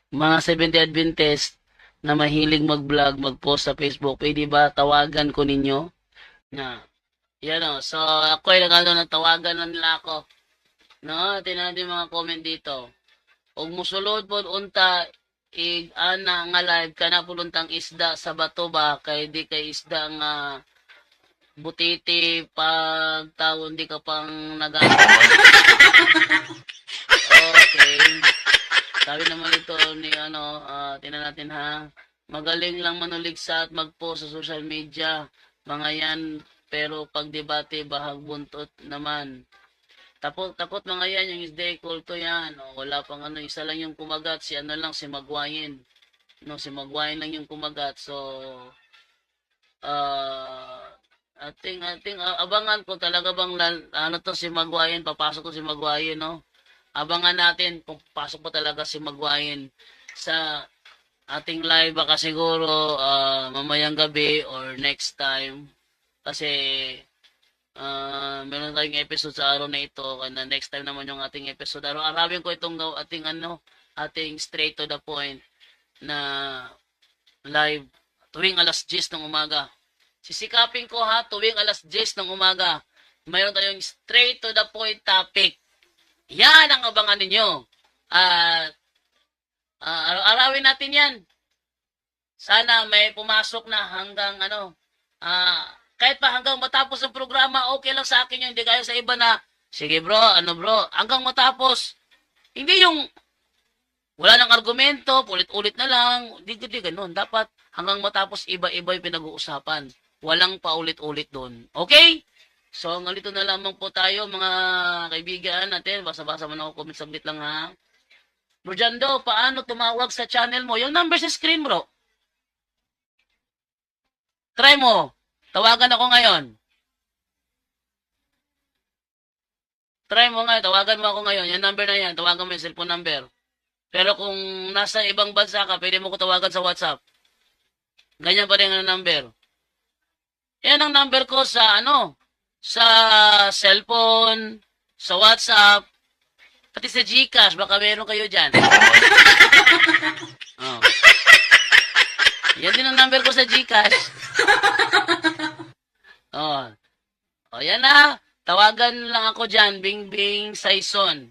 mga 70 Adventist na mahilig mag-vlog, mag-post sa Facebook, pwede ba tawagan ko ninyo? Na, yan o. So, ako ay ng tawagan na nila ako. No, tingnan natin mga comment dito. Og musulod po unta, ana nga live ka na puluntang isda sa bato ba, kay di kay isda nga butiti pag taon di ka pang Okay. Sabi naman ito ni tingnan natin ha. Magaling lang manuligsa at mag-post sa social media. Mga yan, pero pag debate bahag buntot naman. Takot mga yan, yung isday kulto yan. O, wala pang isa lang yung kumagat, si Magwayin. No, si Magwayin lang yung kumagat. So, ating abangan ko talaga bang si Magwayin, papasok ko si Magwayin, no? Abangan natin kung pasok pa talaga si Magwayin sa ating live, baka siguro mamayang gabi or next time. Kasi meron tayong episode sa araw na ito, kaya next time naman yung ating episode. Araw-arawin ko itong ating straight to the point na live tuwing alas 10 ng umaga. Sisikapin ko ha, tuwing alas 10 ng umaga, mayroon tayong straight to the point topic. Yan ang abangan ninyo. Araw-arawin natin yan. Sana may pumasok na hanggang kahit pa hanggang matapos ang programa, okay lang sa akin yun. Hindi kayo sa iba na, sige bro, hanggang matapos. Hindi yung wala nang argumento, ulit-ulit na lang. Hindi ganun. Dapat hanggang matapos iba-iba yung pinag-uusapan. Walang paulit-ulit doon. Okay? So, ngalito na lamang po tayo, mga kaibigan natin. Basa-basa man ako, comment saglit lang ha. Bro Jando, paano tumawag sa channel mo? Yung number sa screen, bro. Try mo. Tawagan ako ngayon. Try mo nga, tawagan mo ako ngayon. Yung number na yan, tawagan mo yung cellphone number. Pero kung nasa ibang bansa ka, pwede mo ko tawagan sa WhatsApp. Ganyan pa rin ang number. Yan ang number ko sa sa cellphone, sa WhatsApp, pati sa GCash. Baka meron kayo dyan. Oh. Yan din ang number ko sa GCash. Oh, yan na. Tawagan lang ako dyan. Bingbing Saison.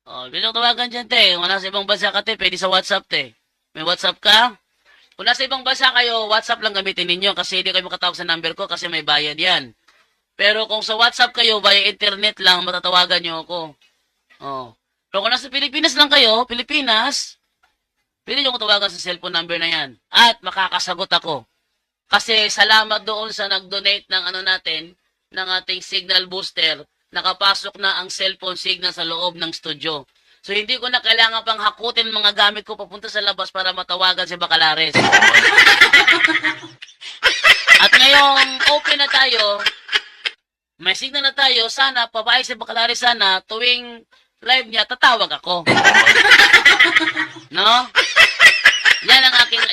Oh, bilang tawagan dyan, te. Kung nasa ibang bansa ka, te, pwede sa WhatsApp, te. May WhatsApp ka? Kung nasa ibang bansa kayo, WhatsApp lang gamitin ninyo kasi hindi kayo makatawag sa number ko kasi may bayad yan. Pero kung sa WhatsApp kayo, via internet lang, matatawagan nyo ako. Oh. Pero kung nasa Pilipinas lang kayo, Pilipinas, pwede nyo ko tawagan sa cellphone number na yan. At makakasagot ako. Kasi salamat doon sa nag-donate ng natin, ng ating signal booster, nakapasok na ang cellphone signal sa loob ng studio. So hindi ko na kailangan pang hakutin mga gamit ko papunta sa labas para matawagan si Bacalares. At ngayong open na tayo, may signal na tayo, sana pabayag si Bacalares, sana tuwing live niya tatawag ako. No? Yan ang aking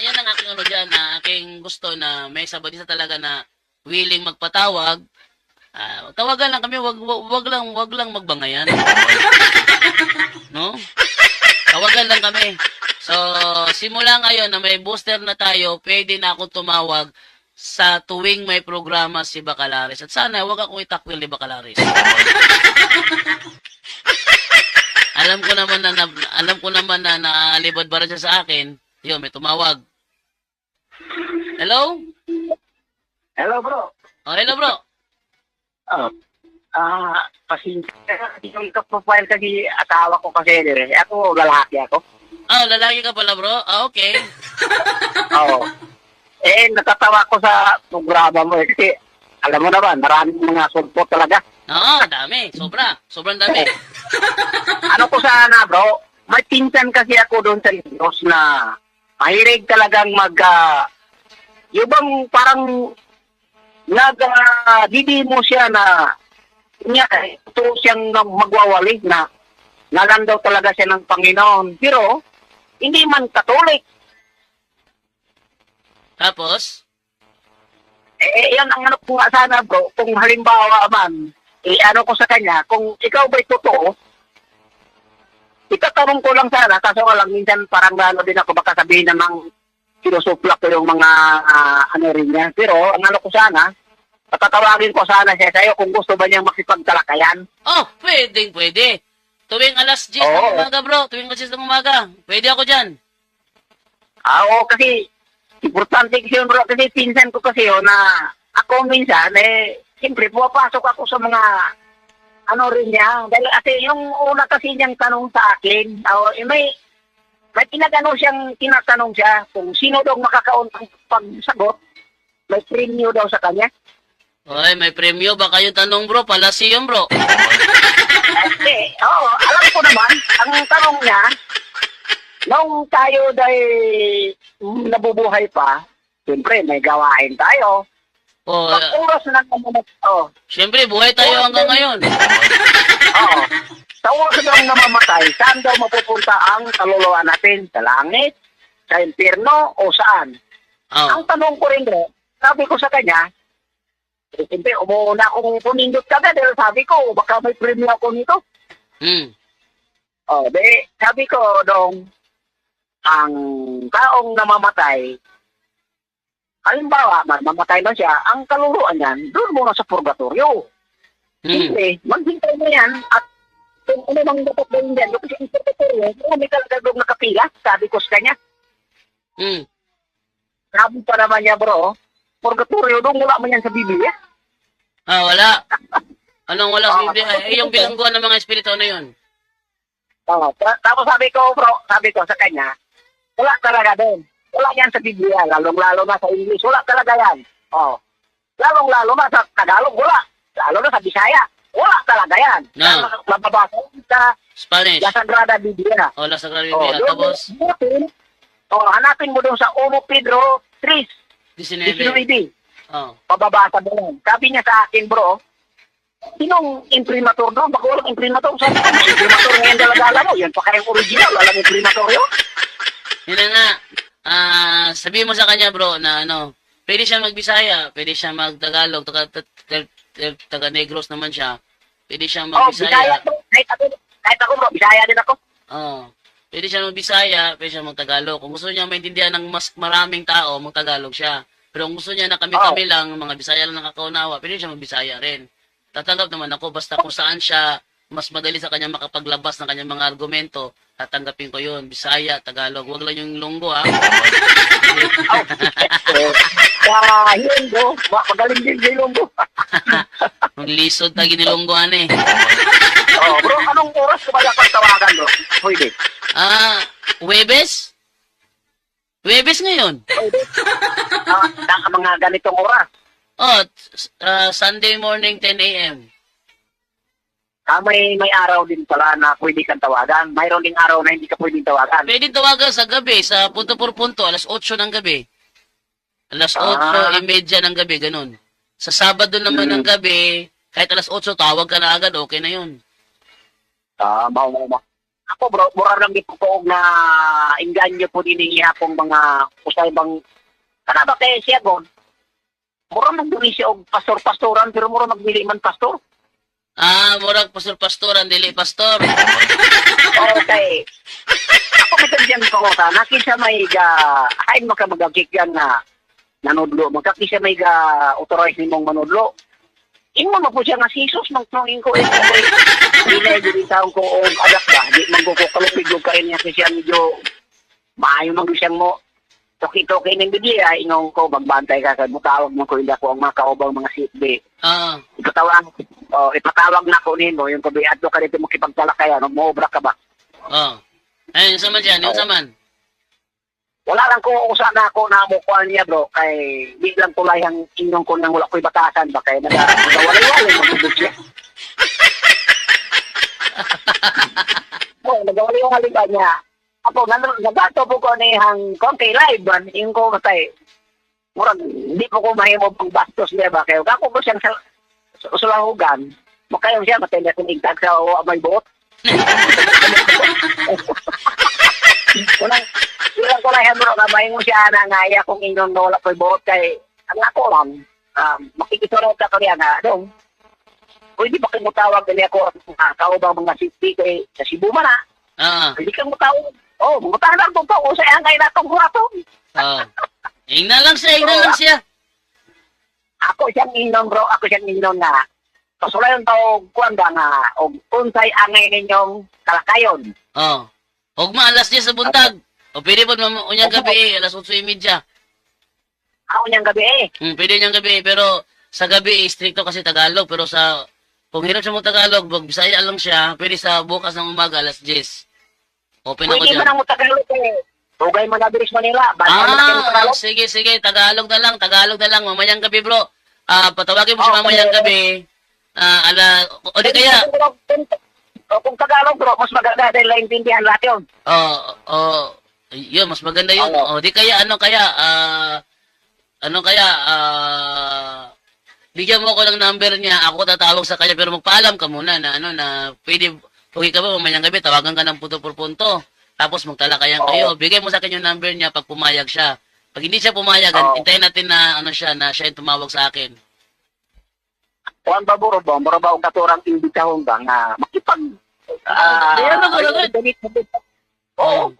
diyan na aking gusto na may sabadisa talaga na willing magpatawag. Tawagan lang kami, wag lang magbangayan. No? Tawagan lang kami. So, simula ngayon na may booster na tayo, pwede na akong tumawag sa tuwing may programa si Bacalares. At sana, wag akong itakwil ni Bacalares. Alam ko naman na naalibad ba rin siya sa akin. Yun, may tumawag. Hello? Hello, bro. Oh, hello, bro. Yung profile kasi asawa ko kasi, ako lalaki ako. Oh, lalaki ka pala, bro? Okay. Oo. Natatawa ko sa programa mo kasi alam mo naman, maraming mga sulpot talaga. Oo, dami. Sobrang dami. Ano ko sana, bro, may pinsan kasi ako doon sa Diyos na mahilig talagang yung bang parang didi mo siya na ito siyang magwawalik na nalandaw talaga siya ng Panginoon. Pero, hindi man Katolik. Tapos? Yan ang ko nga sana, bro. Kung halimbawa man, ano ko sa kanya, kung ikaw ba'y totoo, itatanong ko lang sana, kaso nga lang minsan parang ano din ako, baka sabihin namang sinusuplak ko yung mga ano rin niya. Pero ang ano ko sana, patatawagin ko sana siya sa'yo kung gusto ba niyang makipagtalakayan. Oh, pwede. Tuwing alas 10 Oo. ng umaga, bro. Tuwing alas 10 ng umaga. Pwede ako dyan. Oo, kasi importante kasi yun bro, kasi pinsan ko kasi yun na ako minsan, siyempre pumapasok ako sa mga ano rin niya. Dahil kasi yung una kasi niyang tanong sa akin, may tinatanong siya kung sino daw makakauntang pagsagot, may premyo daw sa kanya. Oy, may premyo. Baka yung tanong, bro. Palasi yun, bro. Oo, alam ko naman, ang tanong niya, nung tayo dahil nabubuhay pa, siyempre may gawain tayo. Oh, Pag oras na naman, syempre, buhay tayo hanggang ngayon. oo, sa oras na namamatay, saan daw mapupunta ang kaluluwa natin? Sa langit? Sa impyerno? O saan? Oh. Ang tanong ko rin, bro, sabi ko sa kanya, siyempre, umuuna akong pumindot ka dahil sabi ko, baka may premyo ako nito. Hmm. Sabi ko, dong, ang taong namamatay, halimbawa, mamatay na siya, ang kaluluwa niyan, doon muna sa purgatorio. Hmm. Hindi, maghintay mo yan, at kung ano mang dapat gawin dyan, kasi sa purgatorio, may talaga doon nakapila, sabi ko sa kanya. Hmm. Sabi pa naman niya, bro, purgatorio, doon wala man yan sa Biblia. Ah, wala. Anong wala sa Biblia? Yung bilangguan ng mga espiritu na yun. Tapos sabi ko, bro, sabi ko sa kanya, wala talaga doon. Wala yan sa Biblia, lalong-lalo na sa English, wala talaga yan. Lalong-lalo na sa Tagalog, wala. Lalo na sa Bisaya, wala talaga yan. No. Mababasa sa Spanish. La Sagrada Biblia. O, la Sagrada Biblia. Tapos, hanapin mo doon sa 1 Pedro 3, 19. 19. Oh. Pababasa mo lang. Sabi niya sa akin, bro, sinong imprimatur doon? Baka walang imprimatur. Sabi ko, imprimatur ngayon talaga mo. Yan pa kayang original. Walang imprimatur yun. Yun na nga. Sabihin mo sa kanya, bro, na pwede siya magbisaya, pwede siya magtagalog, taga-negros naman siya. Pwede siya Bisaya. magbisaya. Kahit ako, bro, Bisaya din ako. Pwede siya magbisaya, pwede siya magtagalog. Kung gusto niya maintindihan ng mas maraming tao, magtagalog siya. Pero kung gusto niya na kami-kami lang, mga Bisaya lang nakakaunawa, pwede siya magbisaya rin. Tatanggap naman ako, basta kung saan siya mas madali sa kanya makapaglabas ng kanyang mga argumento, tatanggapin ko yun. Bisaya, Tagalog, wag lang yung Ilonggo, ha? Yun, bro. Magaling din sa Ilonggo. Ang lisod na ginilonggoan eh. Bro, anong oras ko ba dapat tawagan, bro? Pwede. Huwebes? Huwebes ngayon. Mga ganitong oras. Sunday morning, 10 a.m. May araw din pala na pwede kang tawagan. Mayroon ding araw na hindi ka pwedeng tawagan. Pwede tawagan sa gabi, sa punto por punto, alas 8 ng gabi. Alas 8:30 ng gabi, ganun. Sa Sabado naman ng gabi, kahit alas 8, tawag ka na agad, okay na yun. Mau. Ako bro, mura lang dito ko na inganyo po din niya akong mga usay bang kanaba kay siya gon. Mura man diri siya og pastor-pastoran pero mura magdili man pastor. Murag pastor-pastoran, dili pastor. Okay. Ako matandyan ko ta, nakisa may ay makamagagikyan na nanudlo, magkakisa may authorize nimong manudlo. Imo mo po siya nga si Jesus magtungin ko Dili dili taong ko og adak ba, di man ko kalupig og kain niya siya medyo maayo man siyang mo. Toki-toki ning Biblia, ingong ko magbantay ka sa mutawag mo ko hindi ako ang makaubang mga sitbi. Ipatawag na ko nimo yung kabiadto ka dito mo kipagtalakayan, moobra ka ba? Ayun sa man dyan, yung sa man. Wala lang ko usa na ako na mo kuan niya bro kay di lang tulay ang inyong ko nang wala ko'y batasan ba kay nagawali-wali magdudod siya. Nagawali-wali ba niya? Apo nagato po ko ni hang konti live ban yung ko matay. Murag di po ko mahimo pang bastos niya ba kay kako ko siyang sulahugan. Makayo siya matay na kung igtag sa may buot. Ilang ko lang bro, nabay mo siya na ngaya kung inyong wala ko'y buot kay ang ako lang, makikisurot ka kaya nga, dong. Pwede ba kayo tawag gali ako kaubang mga city kay sa Cebu man Hindi kang mutawag. Oh, mutahan ko pa usay ang kay natong buhaton. Ingna lang siya. Ako siyang inom bro, ako siyang inom na pasulayon tao kuan ba nga og unsay angay ninyong kalakayon. Ugma alas 10 sa buntag. O pwede po unyang gabi, alas 8:30. Ako niyang gabi Pwede niyang gabi, pero sa gabi, stricto kasi Tagalog. Pero kung hirap siya mo Tagalog, pag Bisaya lang siya, pwede sa bukas ng umaga, alas 10. Open ako Pwede dyan. man ang Tagalog Tugay man na Biris Manila. Basta Tagalog. Sige. Tagalog na lang. Mamayang gabi, bro. Patawagin mo siya mamayang gabi. O di kaya. Kung Tagalog bro, mas maganda dahil naintindihan lahat yun. Yun, mas maganda yun. O di kaya, bigyan mo ako ng number niya, ako tatawag sa kanya, pero magpaalam ka muna na pwede, okay ka ba, mamayang gabi, tawagan ka ng punto por punto. Tapos magtalakayan kayo. Bigay mo sa akin yung number niya pag pumayag siya. Pag hindi siya pumayag, hintayin natin na siya yung tumawag sa akin. Kuan ba bro, mura ba ang katurang imbitahon ba nga makipag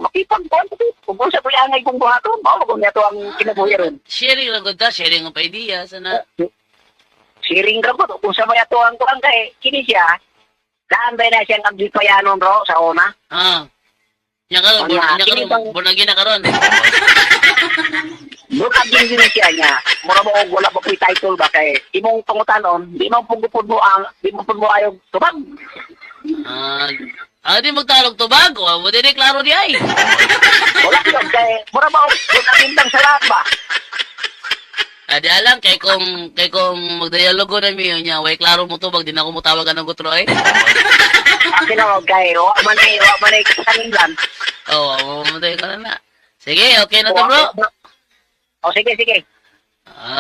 makipag kuan kung sa tuyangay kung buhaton, mao kung neto ang kinabuhiron. Sharing lang gud ta, sharing of ideas sana. Sharing ra ko kung sa may ato ang kuan kay kini siya. Daan ba na siyang agdipayanon bro sa una? Nya karon, bunagi na karon. Bukag din siya niya. Mura mo og wala pa ko'y title ba kay imong pangutanon, di mo pugupod mo ayaw tubag. Di magtalog tubag, mo di klaro di ay. Wala yun kay mura mo og butang sa lahat ba? Di alam kay kung magdialogo na mi nya, way klaro mo tubag di na ko mutawagan ng gutro ay. Akin na kay wa man ay kanindan. Mamatay ka na. Sige, okay na to bro. Sige.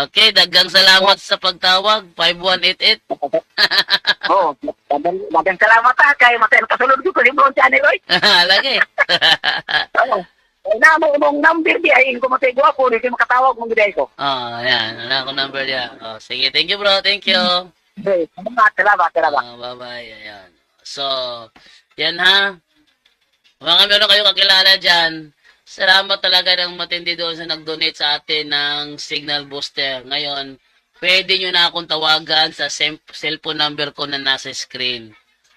Okay, dagang salamat sa pagtawag, 5188. Dagang salamat kay matay kasulod ko si Bron Channel oy. Lagi. Na mo mong number di ay ko matay gwapo ni makatawag mong giday ko. Yan. Wala ko number niya. Sige, thank you bro, thank you. Salamat. Bye-bye. Ayan. So, yan ha. Mga meron kayo kakilala dyan, salamat talaga ng matindi doon sa nag-donate sa atin ng signal booster. Ngayon, pwede nyo na akong tawagan sa cellphone number ko na nasa screen.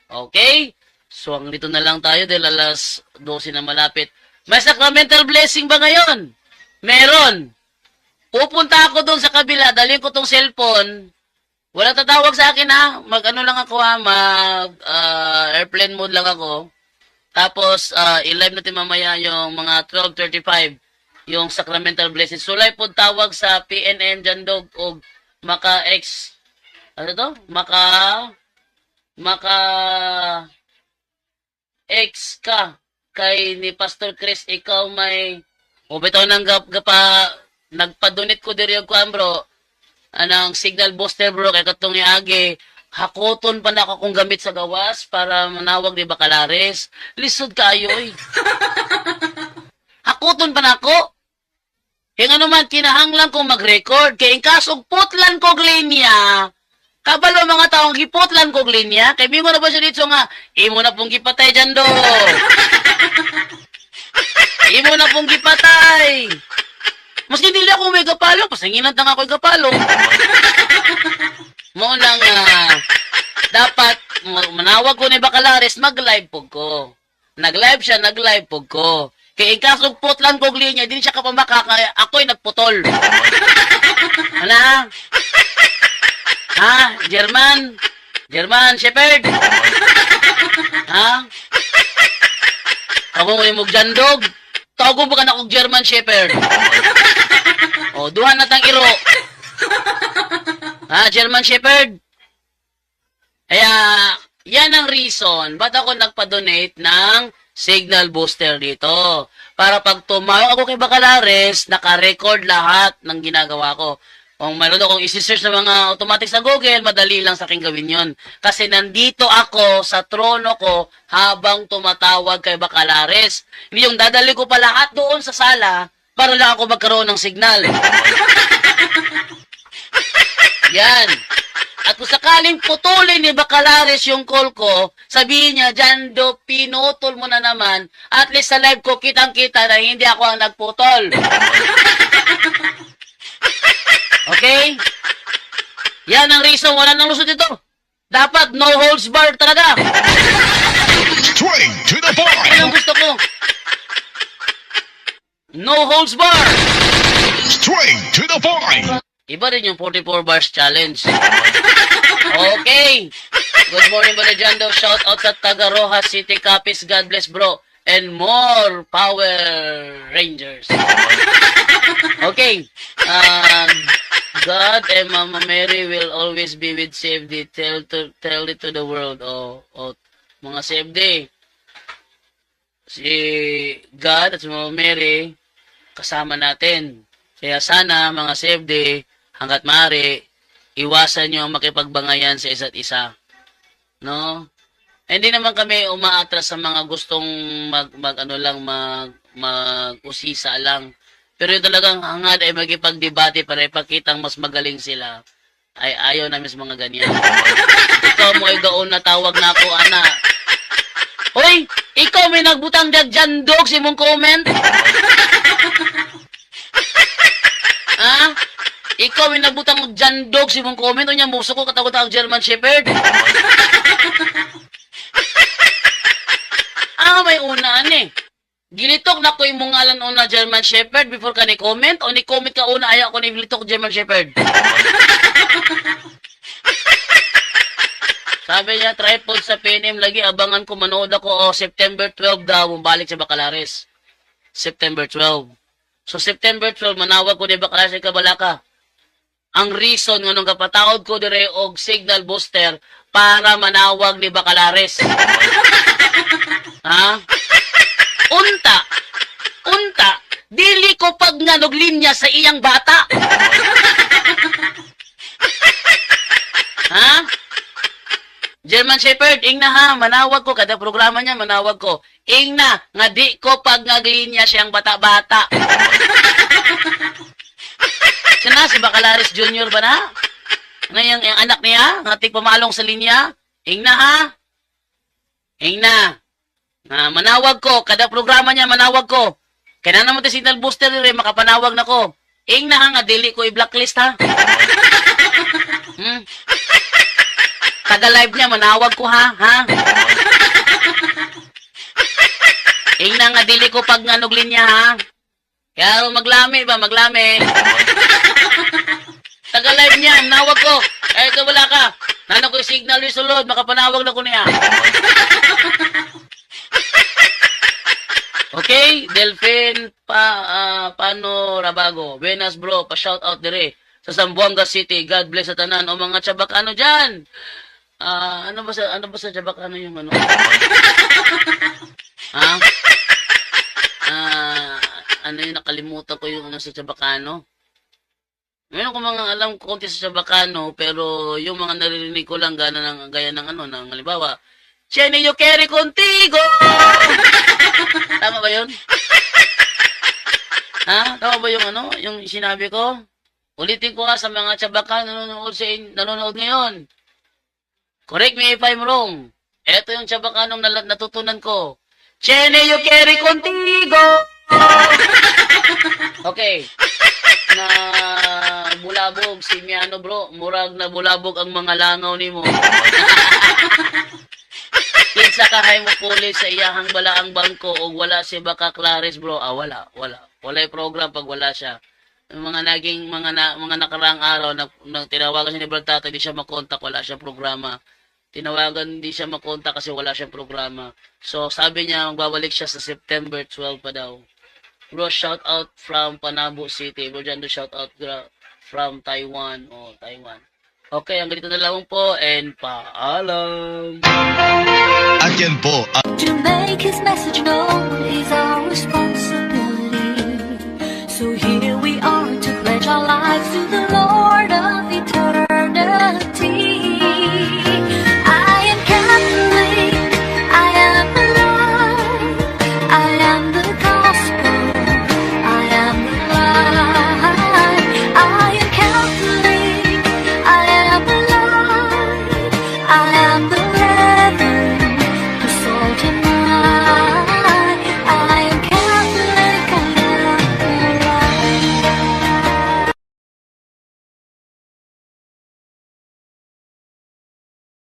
Okay? So, dito na lang tayo dahil alas 12 na malapit. May sacramental blessing ba ngayon? Meron. Pupunta ako doon sa kabila, dalhin ko tong cellphone. Wala tatawag sa akin ha. Mag-ano lang ako ha, airplane mode lang ako. Tapos, i-live natin mamaya yung mga 12:35, yung Sacramental Blessings. So, live po tawag sa PNM Jandog o Maka-X, Maka-X ka. Kay ni Pastor Chris, ikaw may, bitaw nang nagpa-donate ko diri yung kuhan bro, anang signal booster bro, kay katong ni Age, hakoton pa na ako kung gamit sa gawas para manawag di Bacalares. Lisod kayo eh. Hakoton pa na ako. Kaya nga naman, kinahanglan kong mag-record. Kaya in kasong putlan kog linya, kabalo mga taong giputlan kog linya, kaya mingo na ba siya dito nga, imo na pong gipatay dyan do. Imo na pong gipatay. Maski dili ako may gapalong, pasanginan na ako yung gapalong. Mo lang dapat manawag ko ni Bacalares, mag-live po ko. Nag-live siya, nag-live po ko. Kaya in kasong putlan kog linya, din siya kapamaka, kaya ako'y nagputol. Ano? German Shepherd? Ako mo yung mugjandog? Tago ba ka na kong German Shepherd? Duhan na tang iro. German Shepherd? Kaya, yan ang reason ba't ako nagpa-donate ng signal booster dito. Para pag tumawag ako kay Bacalares, naka-record lahat ng ginagawa ko. Kung mayroon akong isi-search na mga automatic sa Google, madali lang sa akin gawin yun. Kasi nandito ako sa trono ko habang tumatawag kay Bacalares. Hindi yung dadali ko pa lahat doon sa sala para lang ako magkaroon ng signal. Yan. At kung sakaling putulin ni Bacalares yung call ko, sabihin niya, Jando, pinutol mo na naman. At least sa live ko, kitang-kita na hindi ako ang nagputol. Okay? Yan ang reason, wala nang lusot ito. Dapat no holds bar talaga. Straight to the Yan point. ang gusto ko. No holds bar. Straight to the point. Iba rin yung 44 bars challenge. Okay. Good morning, Brother Jando. Shout out sa taga Rojas City, Capiz. God bless, bro. And more Power Rangers. Okay. God and Mama Mary will always be with safety. Tell it to the world. Mga safety. Si God at si Mama Mary, kasama natin. Kaya sana, mga safety, hanggat maaari, iwasan nyo ang makipagbangayan sa isa't isa. No? Hindi naman kami umaatras sa mga gustong mag-usisa lang. Pero yung talagang hangad ay magipagdebate para ipakitang mas magaling sila. Ay ayaw namin sa mga ganyan. Ikaw mo ay gaon na tawag na ako, ana. Hoy! Ikaw may nagbutang dyan dog si mong comment? Ha? Ikaw may nagbutang dyan dog si mong comment o niya muso ko katawag ang German Shepherd? May unaan eh. Gilitok na ko yung mungalan una German Shepherd before ka ni-comment o ni-comment ka una ayaw ko ni-gilitok German Shepherd. Sabi niya, tripod sa PNM lagi, abangan ko manood ako, September 12 daw, bumalik sa Bacalares. September 12. So, September 12, manawag ko ni Bacalares sa Kabalaka. Ang reason nga nung kapatawad ko dire og signal booster para manawag ni Bacalares. Ha? Unta, dili ko pag nganog linya sa iyang bata. Ha? German Shepherd, ing na ha, manawag ko, kada programa niya, manawag ko. Ing na, nga di ko pag ngaglinya siyang bata-bata. Siya si Bacalares Jr. ba na? Ano yung anak niya, nga tigpamalong sa linya? Ing na ha? Ing na. Manawag ko, kada programa niya, manawag ko. Kaya naman tayo signal booster rin, makapanawag na ko. Ing na ha, nga dili ko i-blacklist ha. Taga-live niya, manawag ko ha, Ing na nga, dili ko pag nganuglin niya ha. Kaya maglami ba, maglami. Taga-live niya, manawag ko. Eh, wala ka. Nano ko yung signal yung sulod, makapanawag na ko niya. Okay, Delphin Pano Rabago. Buenas bro, pa-shout out dire sa Zamboanga City. God bless sa tanan o mga Chabacano diyan. Ano ba sa Chabacano yung ano? Ha? Ano yung nakalimutan ko yung ano sa Chabacano? Meron ko mga alam konti sa Chabacano, pero yung mga naririnig ko lang gaya ng ano, ng halimbawa, Chene yo quiere contigo! Tama ba yun? Ha? Tama ba yung ano? Yung sinabi ko? Ulitin ko nga sa mga Chabacano nanonood ngayon. Correct me if I'm wrong. Ito yung Chabacanong natutunan ko. Chene yo quiere contigo! Okay. Na bulabog si Miano bro. Murag na bulabog ang mga langaw ni mo. Kinsa kahay mo pulis sa iyahang balaang bangko o wala si Bacalares bro. Wala. Wala yung program pag wala siya. Yung mga nakaraang araw na tinawagan siya ni Brad Tata, di siya makontak, wala siyang programa. Tinawagan, di siya makontak kasi wala siyang programa. So sabi niya, magbabalik siya sa September 12 pa daw. Bro, shout out from Panabo City. Bro, dyan do shout out from Taiwan. Taiwan. Okay, ang ganito na lang po and paalam. At yan po To make his message known is our responsibility. So here we are to pledge our lives to the Lord of eternity.